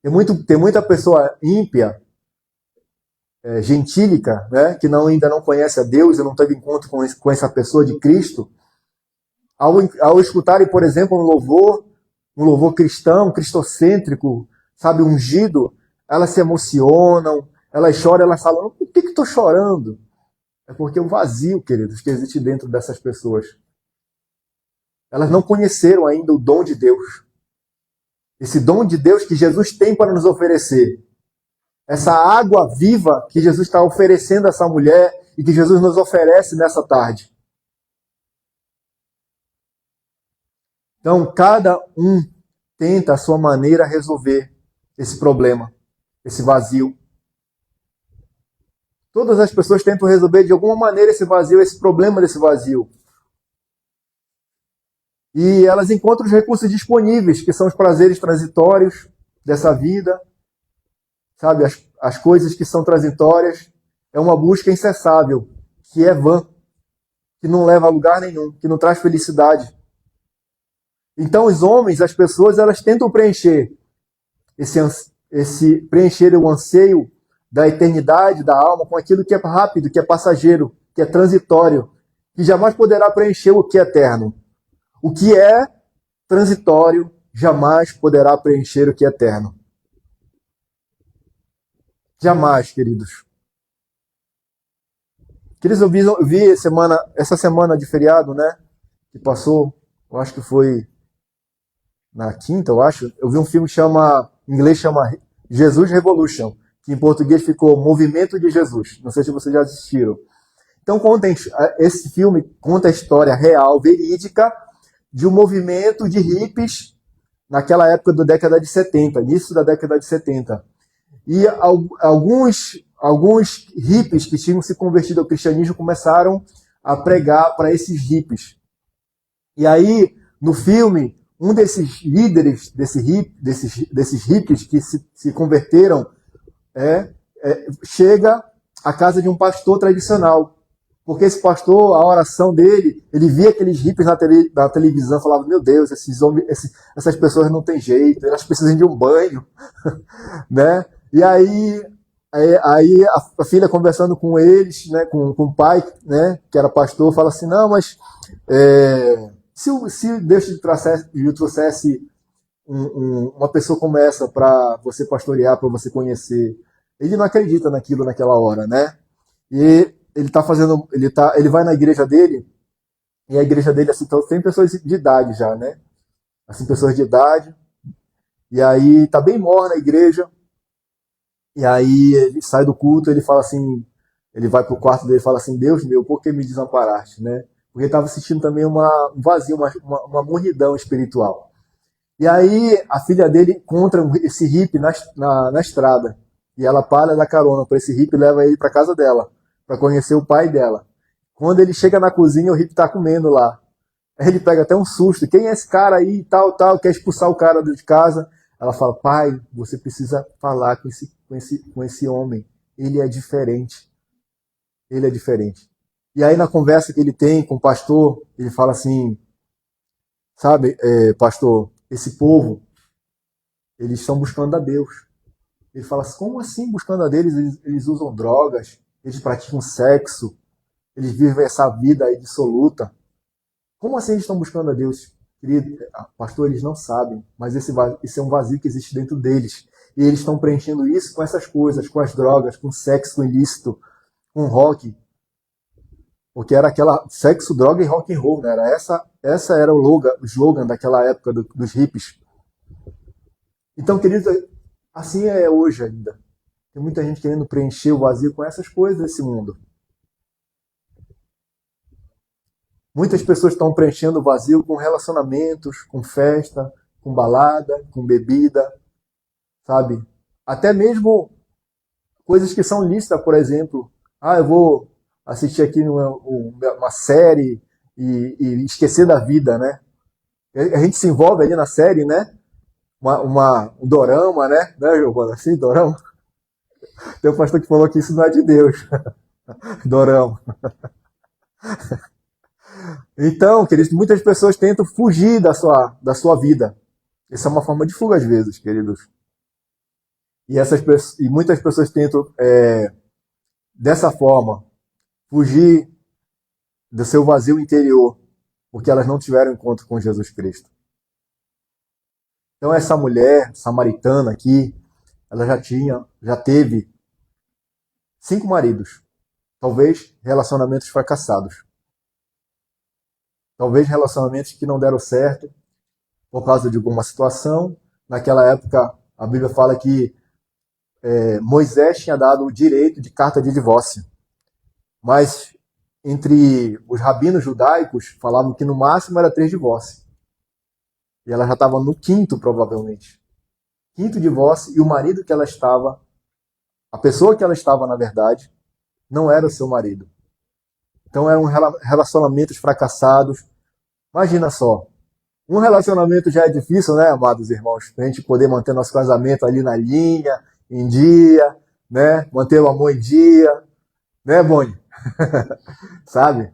Tem muita pessoa ímpia, gentílica, né, que ainda não conhece a Deus e não teve encontro com essa pessoa de Cristo. Ao escutarem, por exemplo, um louvor cristão, cristocêntrico, sabe, ungido, elas se emocionam, elas choram, elas falam, por que estou chorando? É porque o vazio, queridos, que existe dentro dessas pessoas. Elas não conheceram ainda o dom de Deus. Esse dom de Deus que Jesus tem para nos oferecer. Essa água viva que Jesus está oferecendo a essa mulher e que Jesus nos oferece nessa tarde. Então, cada um tenta a sua maneira resolver esse problema, esse vazio. Todas as pessoas tentam resolver de alguma maneira esse vazio, esse problema desse vazio. E elas encontram os recursos disponíveis, que são os prazeres transitórios dessa vida, sabe, as coisas que são transitórias. É uma busca incessável, que é vã, que não leva a lugar nenhum, que não traz felicidade. Então os homens, as pessoas, elas tentam preencher preencher o anseio da eternidade da alma com aquilo que é rápido, que é passageiro, que é transitório, que jamais poderá preencher o que é eterno. O que é transitório jamais poderá preencher o que é eterno. Jamais, queridos. Queridos, eu vi essa semana de feriado, né? Que passou, eu acho que foi na quinta, eu acho. Eu vi um filme que em inglês chama Jesus Revolution, que em português ficou Movimento de Jesus. Não sei se vocês já assistiram. Então, esse filme conta a história real, verídica, de um movimento de hippies naquela época da década de 70, início da década de 70. E alguns hippies que tinham se convertido ao cristianismo começaram a pregar para esses hippies. E aí, no filme, um desses líderes desses hippies que se converteram chega à casa de um pastor tradicional. Porque esse pastor, a oração dele, ele via aqueles hippies na televisão, falava, meu Deus, essas pessoas não têm jeito, elas precisam de um banho, né? E aí a filha conversando com eles, né, com o pai, né, que era pastor, fala assim, não, mas se Deus lhe trouxesse uma pessoa como essa para você pastorear, para você conhecer, ele não acredita naquilo naquela hora, né? E ele vai na igreja dele, e a igreja dele, assim, então, tem pessoas de idade já, né? Assim, pessoas de idade, e aí tá bem morna a igreja, e aí ele sai do culto, ele fala assim, ele vai pro quarto dele e fala assim, Deus meu, por que me desamparaste, né? Porque ele estava sentindo também um vazio, uma mornidão espiritual. E aí a filha dele encontra esse hippie na estrada, e ela para da carona para esse hippie e leva ele para casa dela, para conhecer o pai dela. Quando ele chega na cozinha, o hippie tá comendo lá. Aí ele pega até um susto. Quem é esse cara aí, tal, quer expulsar o cara de casa. Ela fala, pai, você precisa falar com esse homem. Ele é diferente. Ele é diferente. E aí na conversa que ele tem com o pastor, ele fala assim, sabe, pastor, esse povo, eles estão buscando a Deus. Ele fala assim, como assim buscando a Deus? Eles usam drogas, eles praticam sexo, eles vivem essa vida aí dissoluta. Como assim eles estão buscando a Deus? Querido, pastor, eles não sabem, mas esse é um vazio que existe dentro deles. E eles estão preenchendo isso com essas coisas, com as drogas, com sexo ilícito, com rock. Porque era aquela sexo, droga e rock and roll, né? Essa era o slogan daquela época dos hippies. Então, querido, assim é hoje ainda. Tem muita gente querendo preencher o vazio com essas coisas desse mundo. Muitas pessoas estão preenchendo o vazio com relacionamentos, com festa, com balada, com bebida, sabe? Até mesmo coisas que são lícitas, por exemplo. Eu vou assistir aqui uma série e esquecer da vida, né? A gente se envolve ali na série, né? Um dorama, né? Né, Giovana? Assim, dorama? Tem um pastor que falou que isso não é de Deus. Dorama. Então, queridos, muitas pessoas tentam fugir da sua vida. Essa é uma forma de fuga às vezes, queridos. E muitas pessoas tentam, dessa forma, fugir do seu vazio interior, porque elas não tiveram encontro com Jesus Cristo. Então essa mulher samaritana aqui, ela já teve 5 maridos. Talvez relacionamentos fracassados. Talvez relacionamentos que não deram certo por causa de alguma situação. Naquela época, a Bíblia fala que Moisés tinha dado o direito de carta de divórcio. Mas entre os rabinos judaicos, falavam que no máximo era 3 divórcios. E ela já estava no 5º, provavelmente. 5º divórcio, e o marido que ela estava, a pessoa que ela estava, na verdade, não era o seu marido. Então eram relacionamentos fracassados. Imagina só, um relacionamento já é difícil, né, amados irmãos? Pra gente poder manter nosso casamento ali na linha, em dia, né? Manter o amor em dia, né, Boni? Sabe?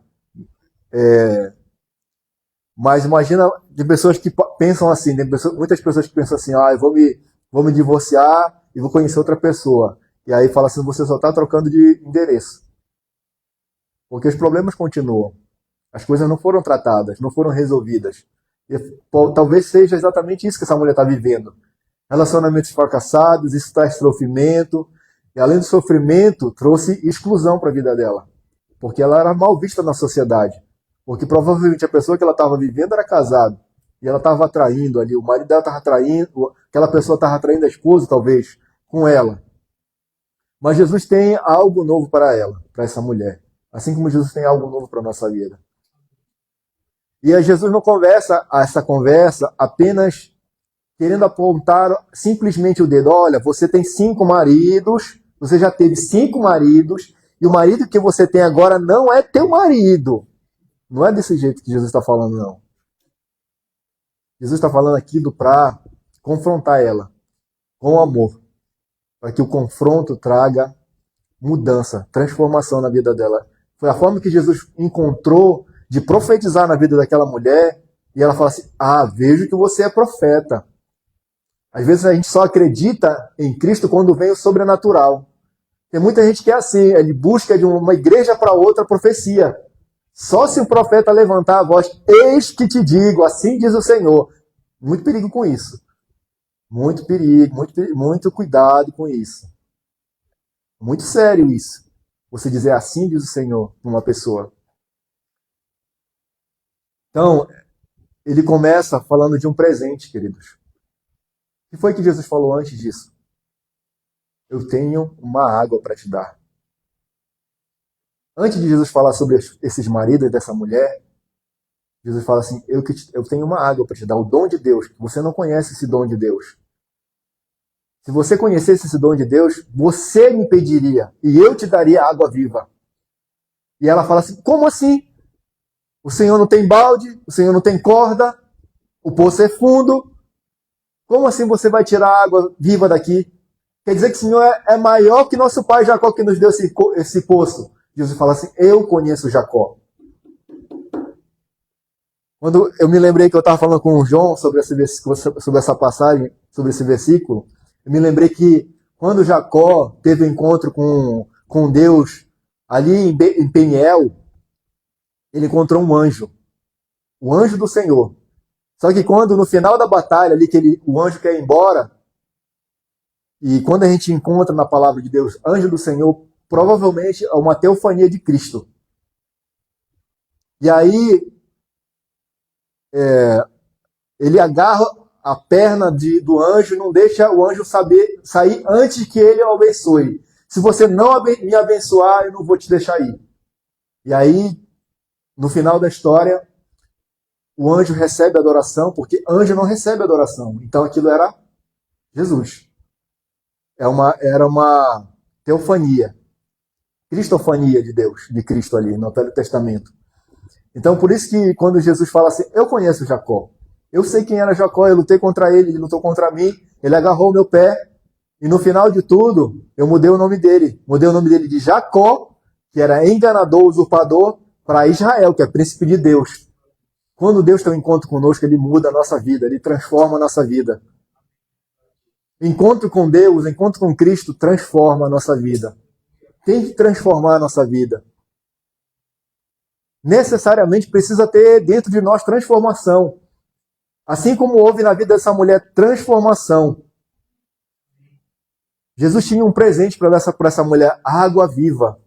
Mas imagina de pessoas que pensam assim, muitas pessoas que pensam assim, eu vou me divorciar e vou conhecer outra pessoa. E aí fala assim, você só está trocando de endereço. Porque os problemas continuam. As coisas não foram tratadas, não foram resolvidas. E talvez seja exatamente isso que essa mulher está vivendo. Relacionamentos fracassados, isso traz sofrimento. E além do sofrimento, trouxe exclusão para a vida dela. porque ela era mal vista na sociedade. Porque provavelmente a pessoa que ela estava vivendo era casada. E ela estava atraindo ali, o marido dela estava atraindo, aquela pessoa estava atraindo a esposa, talvez, com ela. Mas Jesus tem algo novo para ela, para essa mulher. Assim como Jesus tem algo novo para a nossa vida. E aí Jesus não conversa essa conversa apenas querendo apontar simplesmente o dedo. Olha, você tem 5 maridos, você já teve 5 maridos, e o marido que você tem agora não é teu marido. Não é desse jeito que Jesus está falando, não. Jesus está falando aquilo para confrontar ela com amor, para que o confronto traga mudança, transformação na vida dela. Foi a forma que Jesus encontrou de profetizar na vida daquela mulher, e ela fala assim: vejo que você é profeta. Às vezes a gente só acredita em Cristo quando vem o sobrenatural. Tem muita gente que é assim, ele busca de uma igreja para outra profecia. Só se o profeta levantar a voz, eis que te digo, assim diz o Senhor. Muito perigo com isso. Muito perigo, muito cuidado com isso. Muito sério isso. Você dizer assim diz o Senhor para uma pessoa. Então, ele começa falando de um presente, queridos. O que foi que Jesus falou antes disso? Eu tenho uma água para te dar. Antes de Jesus falar sobre esses maridos dessa mulher, Jesus fala assim: eu tenho uma água para te dar, o dom de Deus. Você não conhece esse dom de Deus. Se você conhecesse esse dom de Deus, você me pediria e eu te daria água viva. E ela fala assim: como assim? O Senhor não tem balde, o Senhor não tem corda, o poço é fundo. Como assim você vai tirar a água viva daqui? Quer dizer que o Senhor é maior que nosso pai Jacó, que nos deu esse poço. Jesus fala assim: eu conheço Jacó. Quando eu me lembrei que eu estava falando com o João sobre essa passagem, sobre esse versículo, eu me lembrei que quando Jacó teve um encontro com Deus ali em Peniel, ele encontrou um anjo, o anjo do Senhor. Só que quando no final da batalha ali o anjo quer ir embora, e quando a gente encontra na palavra de Deus anjo do Senhor, provavelmente é uma teofania de Cristo. E aí ele agarra a perna do anjo e não deixa o anjo sair antes que ele o abençoe. Se você não me abençoar, eu não vou te deixar ir. E aí, no final da história, o anjo recebe a adoração, porque anjo não recebe adoração. Então aquilo era Jesus. Era uma teofania, cristofania de Deus, de Cristo ali no Velho Testamento. Então por isso que quando Jesus fala assim: eu conheço Jacó, eu sei quem era Jacó, eu lutei contra ele lutou contra mim, ele agarrou o meu pé, e no final de tudo, eu mudei o nome dele. Mudei o nome dele de Jacó, que era enganador, usurpador, para Israel, que é príncipe de Deus. Quando Deus tem um encontro conosco, ele muda a nossa vida, ele transforma a nossa vida. Encontro com Deus, encontro com Cristo, transforma a nossa vida. Tem que transformar a nossa vida. Necessariamente precisa ter dentro de nós transformação. Assim como houve na vida dessa mulher transformação. Jesus tinha um presente para essa mulher, água viva.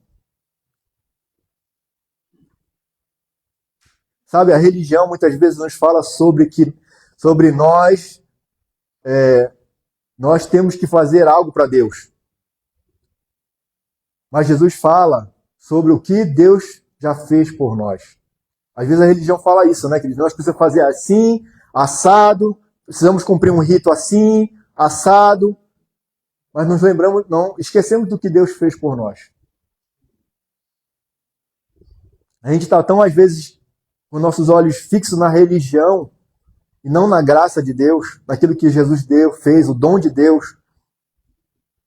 Sabe, a religião muitas vezes nos fala sobre nós temos que fazer algo para Deus. Mas Jesus fala sobre o que Deus já fez por nós. Às vezes a religião fala isso, né? Que nós precisamos fazer assim, assado, precisamos cumprir um rito assim, assado. Mas nos lembramos, não, esquecemos do que Deus fez por nós. A gente está tão, às vezes, com nossos olhos fixos na religião e não na graça de Deus, naquilo que Jesus fez, o dom de Deus.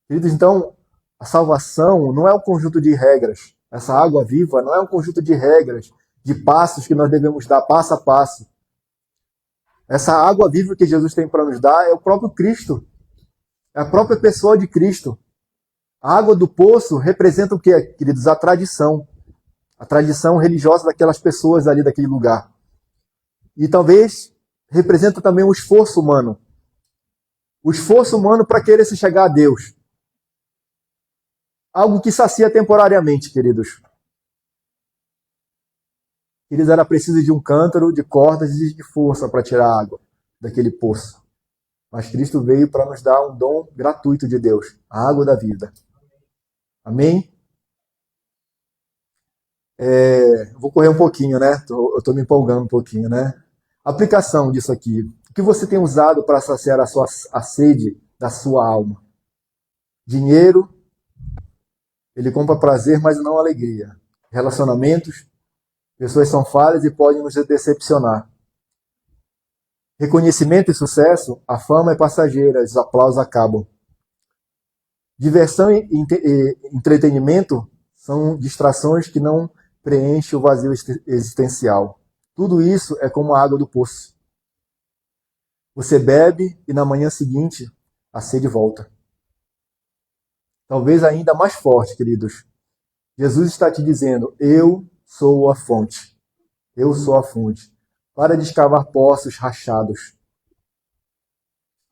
Queridos, então, a salvação não é um conjunto de regras. Essa água viva não é um conjunto de regras, de passos que nós devemos dar passo a passo. Essa água viva que Jesus tem para nos dar é o próprio Cristo. É a própria pessoa de Cristo. A água do poço representa o quê, queridos? A tradição. A tradição religiosa daquelas pessoas ali daquele lugar. E talvez representa também o esforço humano. O esforço humano para querer se chegar a Deus. Algo que sacia temporariamente, queridos. Eles era preciso de um cântaro, de cordas e de força para tirar a água daquele poço. Mas Cristo veio para nos dar um dom gratuito de Deus, a água da vida. Amém? Vou correr um pouquinho, né? Eu estou me empolgando um pouquinho, né? Aplicação disso aqui. O que você tem usado para saciar a sede da sua alma? Dinheiro, ele compra prazer, mas não alegria. Relacionamentos, pessoas são falhas e podem nos decepcionar. Reconhecimento e sucesso, a fama é passageira, os aplausos acabam. Diversão e entretenimento são distrações que não preenchem o vazio existencial. Tudo isso é como a água do poço. Você bebe e na manhã seguinte a sede volta. Talvez ainda mais forte, queridos. Jesus está te dizendo: eu sou a fonte. Eu sou a fonte. Para de escavar poços rachados,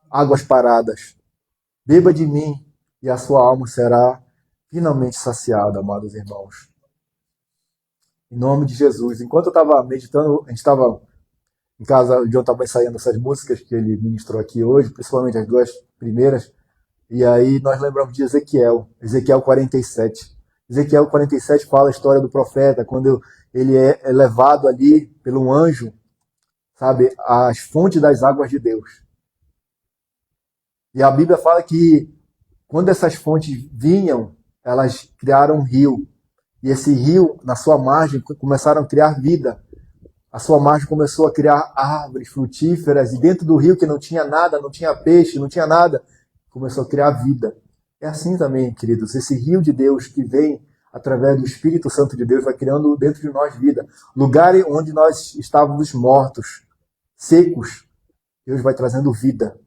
águas paradas. Beba de mim e a sua alma será finalmente saciada, amados irmãos. Em nome de Jesus. Enquanto eu estava meditando, a gente estava em casa, o John estava ensaiando essas músicas que ele ministrou aqui hoje, principalmente as duas primeiras, e aí nós lembramos de Ezequiel 47. Ezequiel 47 fala a história do profeta, quando ele é levado ali pelo anjo, sabe, às fontes das águas de Deus. E a Bíblia fala que quando essas fontes vinham, elas criaram um rio. E esse rio, na sua margem, começaram a criar vida. A sua margem começou a criar árvores frutíferas. E dentro do rio, que não tinha nada, não tinha peixe, não tinha nada, começou a criar vida. É assim também, queridos. Esse rio de Deus que vem através do Espírito Santo de Deus vai criando dentro de nós vida. Lugares onde nós estávamos mortos, secos, Deus vai trazendo vida.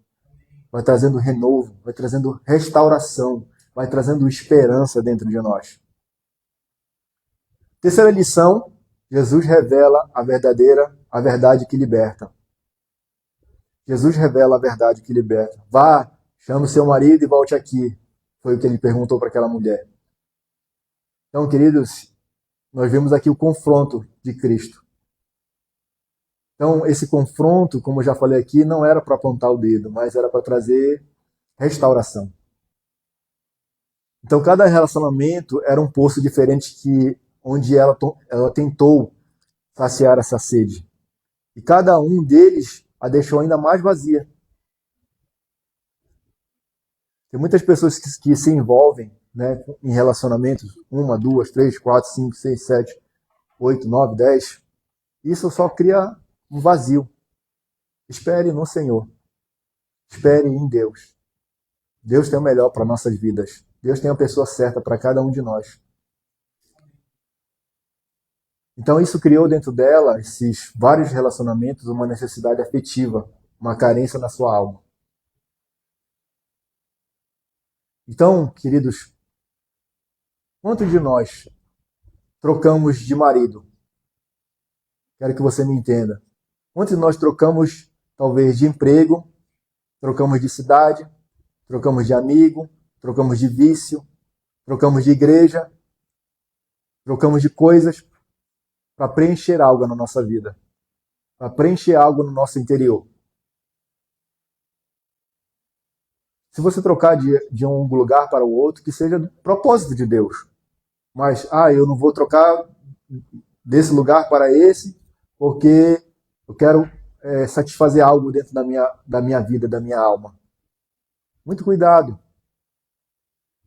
Vai trazendo renovo, vai trazendo restauração, vai trazendo esperança dentro de nós. Terceira lição, Jesus revela a verdade que liberta. Jesus revela a verdade que liberta. Vá, chame o seu marido e volte aqui. Foi o que ele perguntou para aquela mulher. Então, queridos, nós vemos aqui o confronto de Cristo. Então, esse confronto, como eu já falei aqui, não era para apontar o dedo, mas era para trazer restauração. Então, cada relacionamento era um poço diferente onde ela tentou saciar essa sede. E cada um deles a deixou ainda mais vazia. Tem muitas pessoas que se envolvem, né, em relacionamentos, 1, 2, 3, 4, 5, 6, 7, 8, 9, 10. Isso só cria um vazio. Espere no Senhor. Espere em Deus. Deus tem o melhor para nossas vidas. Deus tem a pessoa certa para cada um de nós. Então isso criou dentro dela, esses vários relacionamentos, uma necessidade afetiva, uma carência na sua alma. Então, queridos, quantos de nós trocamos de marido? Quero que você me entenda. Quantos de nós trocamos, talvez, de emprego, trocamos de cidade, trocamos de amigo, trocamos de vício, trocamos de igreja, trocamos de coisas para preencher algo na nossa vida, para preencher algo no nosso interior. Se você trocar de um lugar para o outro, que seja do propósito de Deus. Mas, eu não vou trocar desse lugar para esse, porque eu quero satisfazer algo dentro da minha vida, da minha alma. Muito cuidado.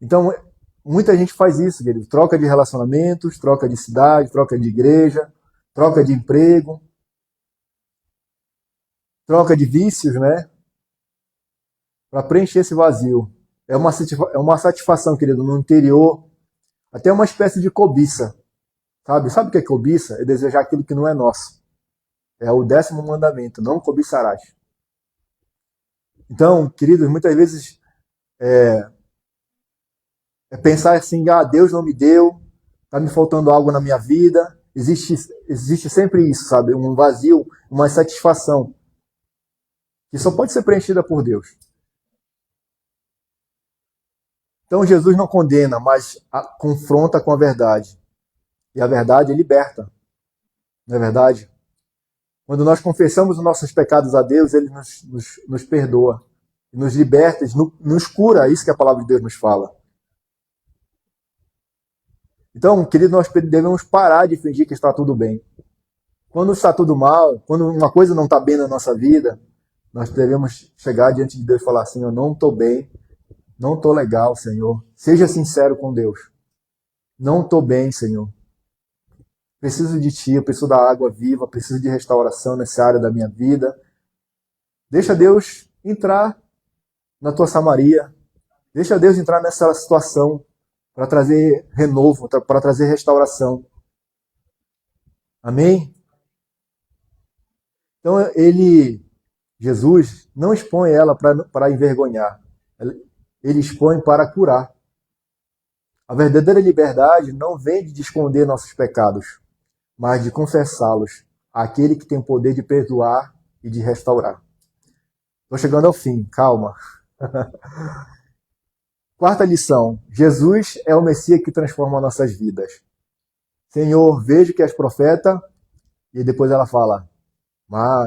Então, muita gente faz isso, querido. Troca de relacionamentos, troca de cidade, troca de igreja, troca de emprego, troca de vícios, né? Para preencher esse vazio. É uma satisfação, querido, no interior, até uma espécie de cobiça. Sabe o que é cobiça? É desejar aquilo que não é nosso. É o 10º mandamento, não cobiçarás. Então, queridos, muitas vezes é pensar assim, Deus não me deu, está me faltando algo na minha vida. Existe sempre isso, sabe? Um vazio, uma insatisfação, que só pode ser preenchida por Deus. Então Jesus não condena, mas confronta com a verdade. E a verdade liberta. não é verdade? Quando nós confessamos os nossos pecados a Deus, Ele nos perdoa, nos liberta, nos cura, é isso que a palavra de Deus nos fala. Então, querido, nós devemos parar de fingir que está tudo bem. Quando está tudo mal, quando uma coisa não está bem na nossa vida, nós devemos chegar diante de Deus e falar assim: eu não estou bem, não estou legal, Senhor. Seja sincero com Deus. Não estou bem, Senhor. Preciso de Ti, eu preciso da água viva, preciso de restauração nessa área da minha vida. Deixa Deus entrar na tua Samaria. Deixa Deus entrar nessa situação para trazer renovo, para trazer restauração. Amém? Então Jesus, não expõe ela para envergonhar. Ele expõe para curar. A verdadeira liberdade não vem de esconder nossos pecados, mas de confessá-los àquele que tem o poder de perdoar e de restaurar. Estou chegando ao fim, calma. Quarta lição: Jesus é o Messias que transforma nossas vidas. Senhor, vejo que és profeta, e depois ela fala,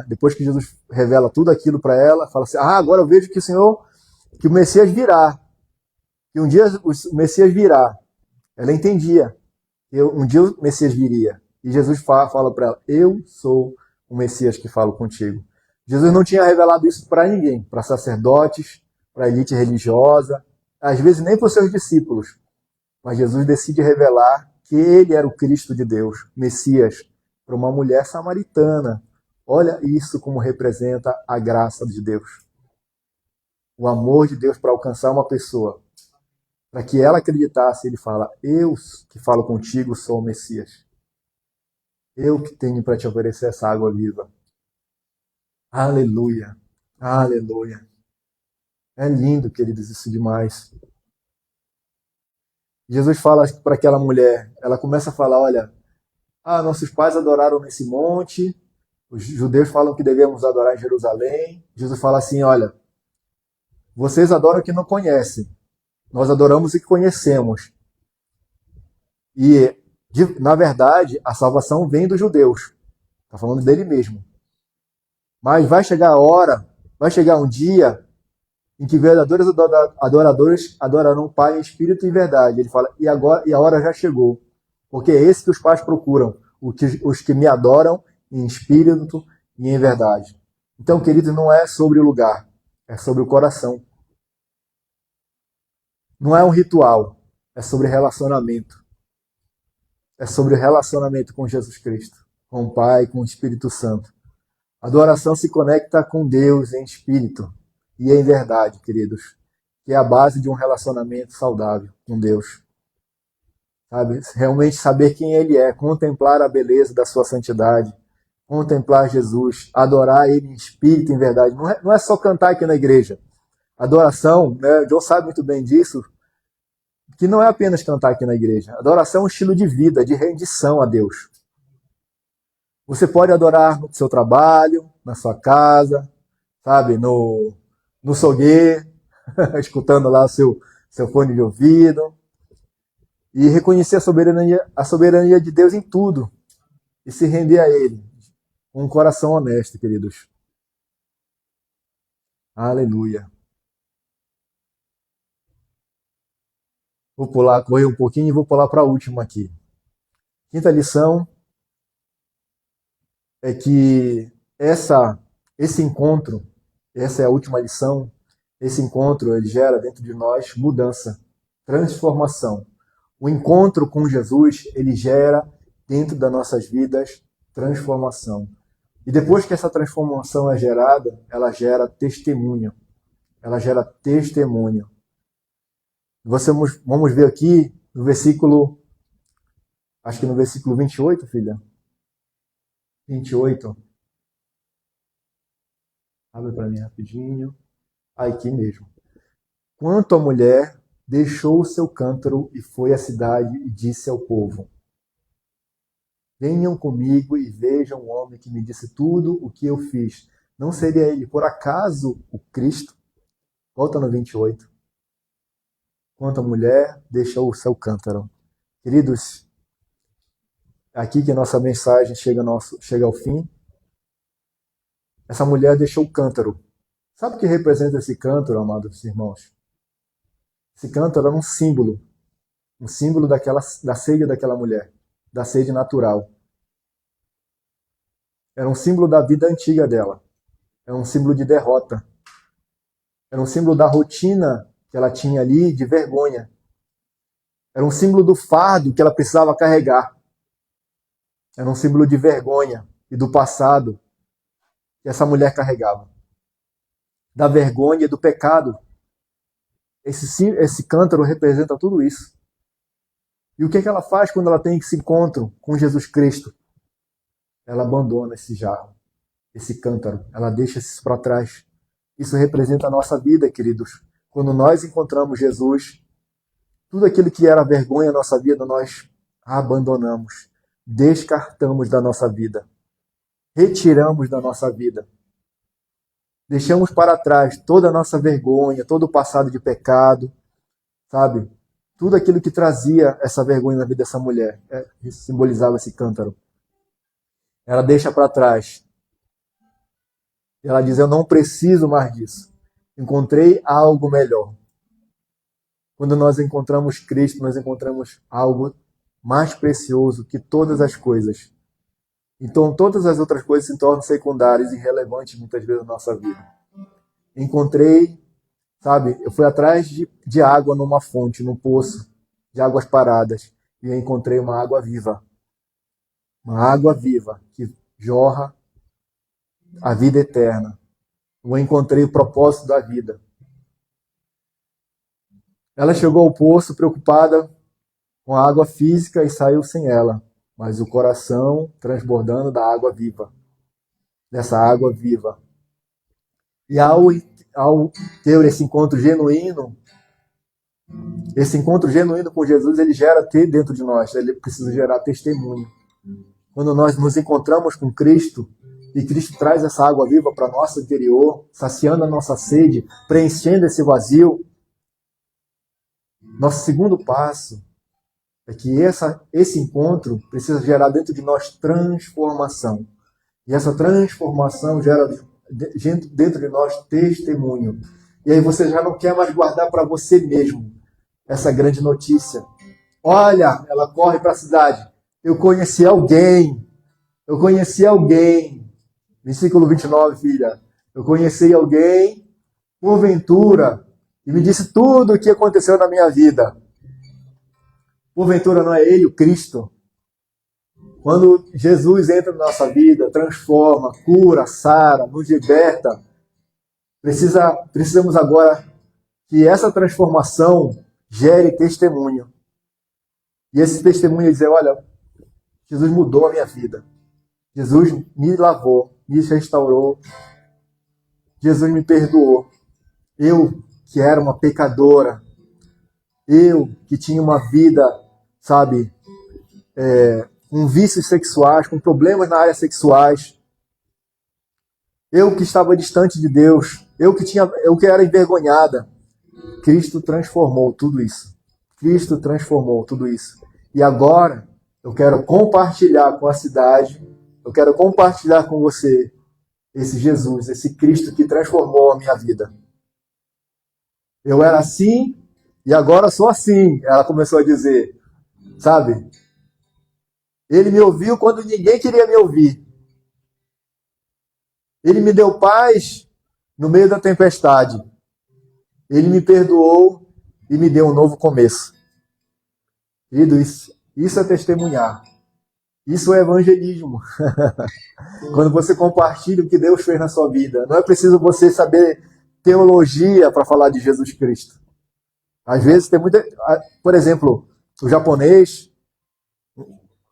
depois que Jesus revela tudo aquilo para ela, fala assim: agora eu vejo que que o Messias virá, que um dia o Messias virá. Ela entendia que um dia o Messias viria. E Jesus fala para ela: eu sou o Messias que falo contigo. Jesus não tinha revelado isso para ninguém, para sacerdotes, para a elite religiosa, às vezes nem para os seus discípulos. Mas Jesus decide revelar que ele era o Cristo de Deus, Messias, para uma mulher samaritana. Olha isso como representa a graça de Deus. O amor de Deus para alcançar uma pessoa. Para que ela acreditasse, ele fala: eu que falo contigo sou o Messias. Eu que tenho para te oferecer essa água viva. Aleluia, aleluia. É lindo, queridos, isso demais. Jesus fala para aquela mulher, ela começa a falar: olha, nossos pais adoraram nesse monte, os judeus falam que devemos adorar em Jerusalém. Jesus fala assim: olha, vocês adoram o que não conhecem, nós adoramos o que conhecemos. E, na verdade, a salvação vem dos judeus. Está falando dele mesmo. Mas vai chegar a hora, vai chegar um dia em que verdadeiros adoradores adorarão o Pai em espírito e verdade. Ele fala: e a hora já chegou. Porque é esse que os pais procuram, os que me adoram em espírito e em verdade. Então, queridos, não é sobre o lugar, é sobre o coração. Não é um ritual, é sobre relacionamento. É sobre o relacionamento com Jesus Cristo, com o Pai, com o Espírito Santo. A adoração se conecta com Deus em espírito e em verdade, queridos, que é a base de um relacionamento saudável com Deus. Sabe? Realmente saber quem Ele é, contemplar a beleza da sua santidade, contemplar Jesus, adorar Ele em espírito e em verdade. Não é só cantar aqui na igreja. Adoração, né, o John sabe muito bem disso, que não é apenas cantar aqui na igreja. Adoração é um estilo de vida, de rendição a Deus. Você pode adorar no seu trabalho, na sua casa, sabe, no açougue, escutando lá o seu fone de ouvido, e reconhecer a soberania de Deus em tudo, e se render a Ele, com um coração honesto, queridos. Aleluia. Vou correr um pouquinho e vou pular para a última aqui. Quinta lição é que esse encontro, essa é a última lição, esse encontro ele gera dentro de nós mudança, transformação. O encontro com Jesus, ele gera dentro das nossas vidas transformação. E depois que essa transformação é gerada, ela gera testemunho. Ela gera testemunho. Vamos ver aqui no versículo, acho que no versículo 28, filha. 28. Abre para mim rapidinho. Aqui mesmo. Quanto a mulher, deixou o seu cântaro e foi à cidade e disse ao povo: venham comigo e vejam o homem que me disse tudo o que eu fiz. Não seria ele, por acaso, o Cristo? Volta no 28. Quanto a mulher, deixou o seu cântaro. Queridos, É aqui que a nossa mensagem chega ao fim. Essa mulher deixou o cântaro. Sabe o que representa esse cântaro, amados irmãos? Esse cântaro era um símbolo da sede daquela mulher, da sede natural. Era um símbolo da vida antiga dela. Era um símbolo de derrota. Era um símbolo da rotina que ela tinha ali, de vergonha. Era um símbolo do fardo que ela precisava carregar. Era um símbolo de vergonha e do passado que essa mulher carregava. Da vergonha e do pecado. Esse cântaro representa tudo isso. E o que ela faz quando ela tem esse encontro com Jesus Cristo? Ela abandona esse jarro, esse cântaro. Ela deixa isso para trás. Isso representa a nossa vida, queridos. Quando nós encontramos Jesus, tudo aquilo que era vergonha na nossa vida, nós abandonamos, descartamos da nossa vida, retiramos da nossa vida. Deixamos para trás toda a nossa vergonha, todo o passado de pecado, sabe? Tudo aquilo que trazia essa vergonha na vida dessa mulher, simbolizava esse cântaro. Ela deixa para trás. Ela diz, eu não preciso mais disso. Encontrei algo melhor. Quando nós encontramos Cristo, nós encontramos algo mais precioso que todas as coisas. Então, todas as outras coisas se tornam secundárias e irrelevantes muitas vezes na nossa vida. Encontrei, sabe, eu fui atrás de água numa fonte, num poço de águas paradas, e eu encontrei uma água viva. Uma água viva que jorra a vida eterna. Eu encontrei o propósito da vida. Ela chegou ao poço preocupada com a água física e saiu sem ela, mas o coração transbordando da água viva, dessa água viva. E ao ter esse encontro genuíno com Jesus, ele gera dentro de nós, ele precisa gerar testemunho. Quando nós nos encontramos com Cristo, e Cristo traz essa água viva para nosso interior, saciando a nossa sede, preenchendo esse vazio, nosso segundo passo é que esse encontro precisa gerar dentro de nós transformação. E essa transformação gera dentro de nós testemunho. E aí você já não quer mais guardar para você mesmo essa grande notícia. Olha, ela corre para a cidade. Eu conheci alguém. Versículo 29, filha. Eu conheci alguém, porventura, e me disse tudo o que aconteceu na minha vida. Porventura não é ele, o Cristo? Quando Jesus entra na nossa vida, transforma, cura, sara, nos liberta, precisamos agora que essa transformação gere testemunho. E esse testemunho é dizer, olha, Jesus mudou a minha vida. Jesus me lavou, me restaurou. Jesus me perdoou. Eu, que era uma pecadora, eu, que tinha uma vida, sabe, com vícios sexuais, com problemas na área sexuais, eu que estava distante de Deus, eu que era envergonhada, Cristo transformou tudo isso. Cristo transformou tudo isso. E agora eu quero compartilhar com a cidade, eu quero compartilhar com você esse Jesus, esse Cristo que transformou a minha vida. Eu era assim e agora sou assim, ela começou a dizer, sabe? Ele me ouviu quando ninguém queria me ouvir. Ele me deu paz no meio da tempestade. Ele me perdoou e me deu um novo começo. Querido, isso é testemunhar. Isso é evangelismo. Quando você compartilha o que Deus fez na sua vida. Não é preciso você saber teologia para falar de Jesus Cristo. Às vezes tem muita... Por exemplo, o japonês,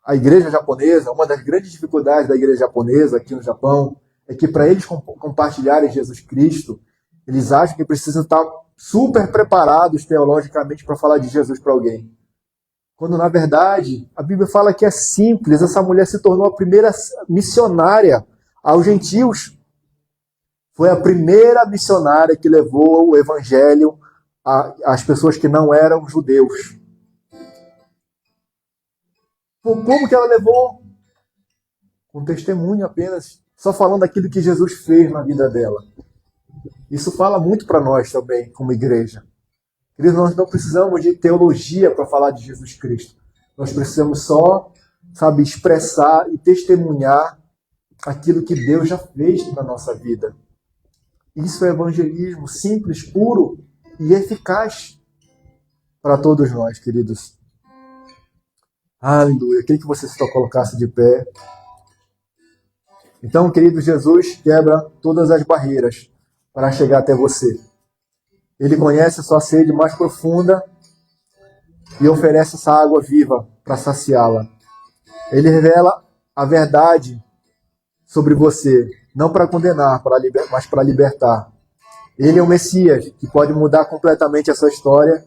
a igreja japonesa, uma das grandes dificuldades da igreja japonesa aqui no Japão é que para eles compartilharem Jesus Cristo, eles acham que precisam estar super preparados teologicamente para falar de Jesus para alguém. Quando, na verdade, a Bíblia fala que é simples. Essa mulher se tornou a primeira missionária aos gentios. Foi a primeira missionária que levou o evangelho às pessoas que não eram judeus. Como que ela levou? Com testemunho apenas, só falando aquilo que Jesus fez na vida dela. Isso fala muito para nós também, como igreja. Queridos, nós não precisamos de teologia para falar de Jesus Cristo. Nós precisamos só, expressar e testemunhar aquilo que Deus já fez na nossa vida. Isso é evangelismo simples, puro e eficaz para todos nós, queridos. Aleluia. Eu queria que você se colocasse de pé. Então, querido, Jesus quebra todas as barreiras para chegar até você. Ele conhece a sua sede mais profunda e oferece essa água viva para saciá-la. Ele revela a verdade sobre você, não para condenar, mas para libertar. Ele é o Messias, que pode mudar completamente a sua história,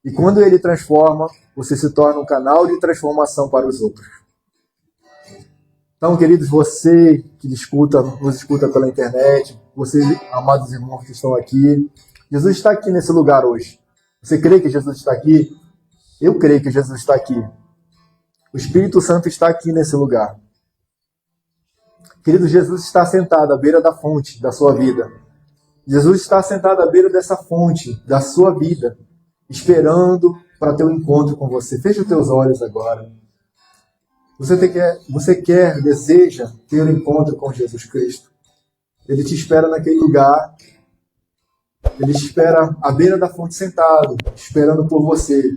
e quando ele transforma, você se torna um canal de transformação para os outros. Então, queridos, você que nos escuta pela internet, vocês, amados irmãos que estão aqui, Jesus está aqui nesse lugar hoje. Você crê que Jesus está aqui? Eu creio que Jesus está aqui. O Espírito Santo está aqui nesse lugar. Querido, Jesus está sentado à beira da fonte da sua vida. Jesus está sentado à beira dessa fonte da sua vida, esperando para ter um encontro com você. Feche os teus olhos agora. Você deseja ter um encontro com Jesus Cristo. Ele te espera naquele lugar. Ele espera à beira da fonte sentado, esperando por você.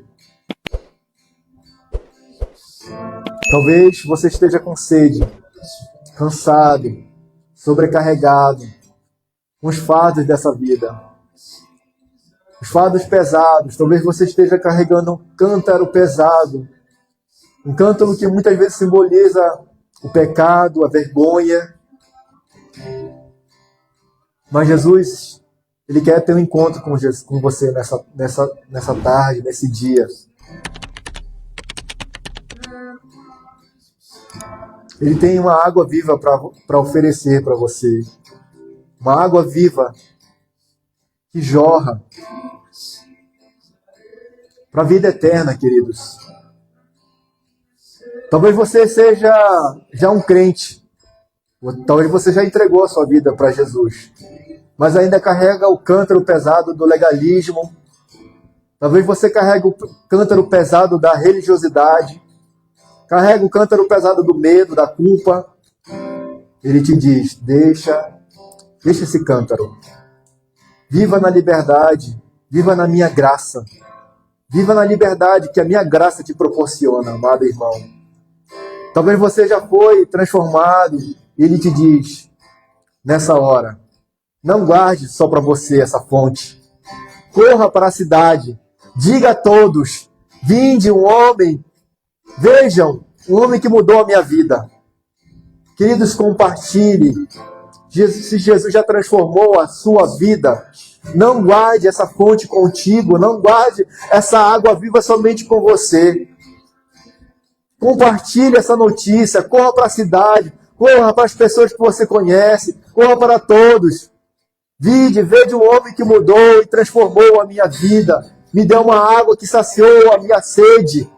Talvez você esteja com sede, cansado, sobrecarregado, com os fardos dessa vida. Os fardos pesados. Talvez você esteja carregando um cântaro pesado. Um cântaro que muitas vezes simboliza o pecado, a vergonha. Mas Jesus, Ele quer ter um encontro com você nessa tarde, nesse dia. Ele tem uma água viva para oferecer para você. Uma água viva que jorra para a vida eterna, queridos. Talvez você seja já um crente. Talvez você já entregou a sua vida para Jesus. Mas ainda carrega o cântaro pesado do legalismo. Talvez você carregue o cântaro pesado da religiosidade. Carrega o cântaro pesado do medo, da culpa. Ele te diz, deixa esse cântaro. Viva na liberdade. Viva na minha graça. Viva na liberdade que a minha graça te proporciona, amado irmão. Talvez você já foi transformado. Ele te diz, nessa hora, não guarde só para você essa fonte. Corra para a cidade. Diga a todos, vinde um homem. Vejam, um homem que mudou a minha vida. Queridos, compartilhe. Se Jesus já transformou a sua vida, não guarde essa fonte contigo, não guarde essa água viva somente com você. Compartilhe essa notícia, corra para a cidade, corra para as pessoas que você conhece, corra para todos. Veja um homem que mudou e transformou a minha vida, me deu uma água que saciou a minha sede.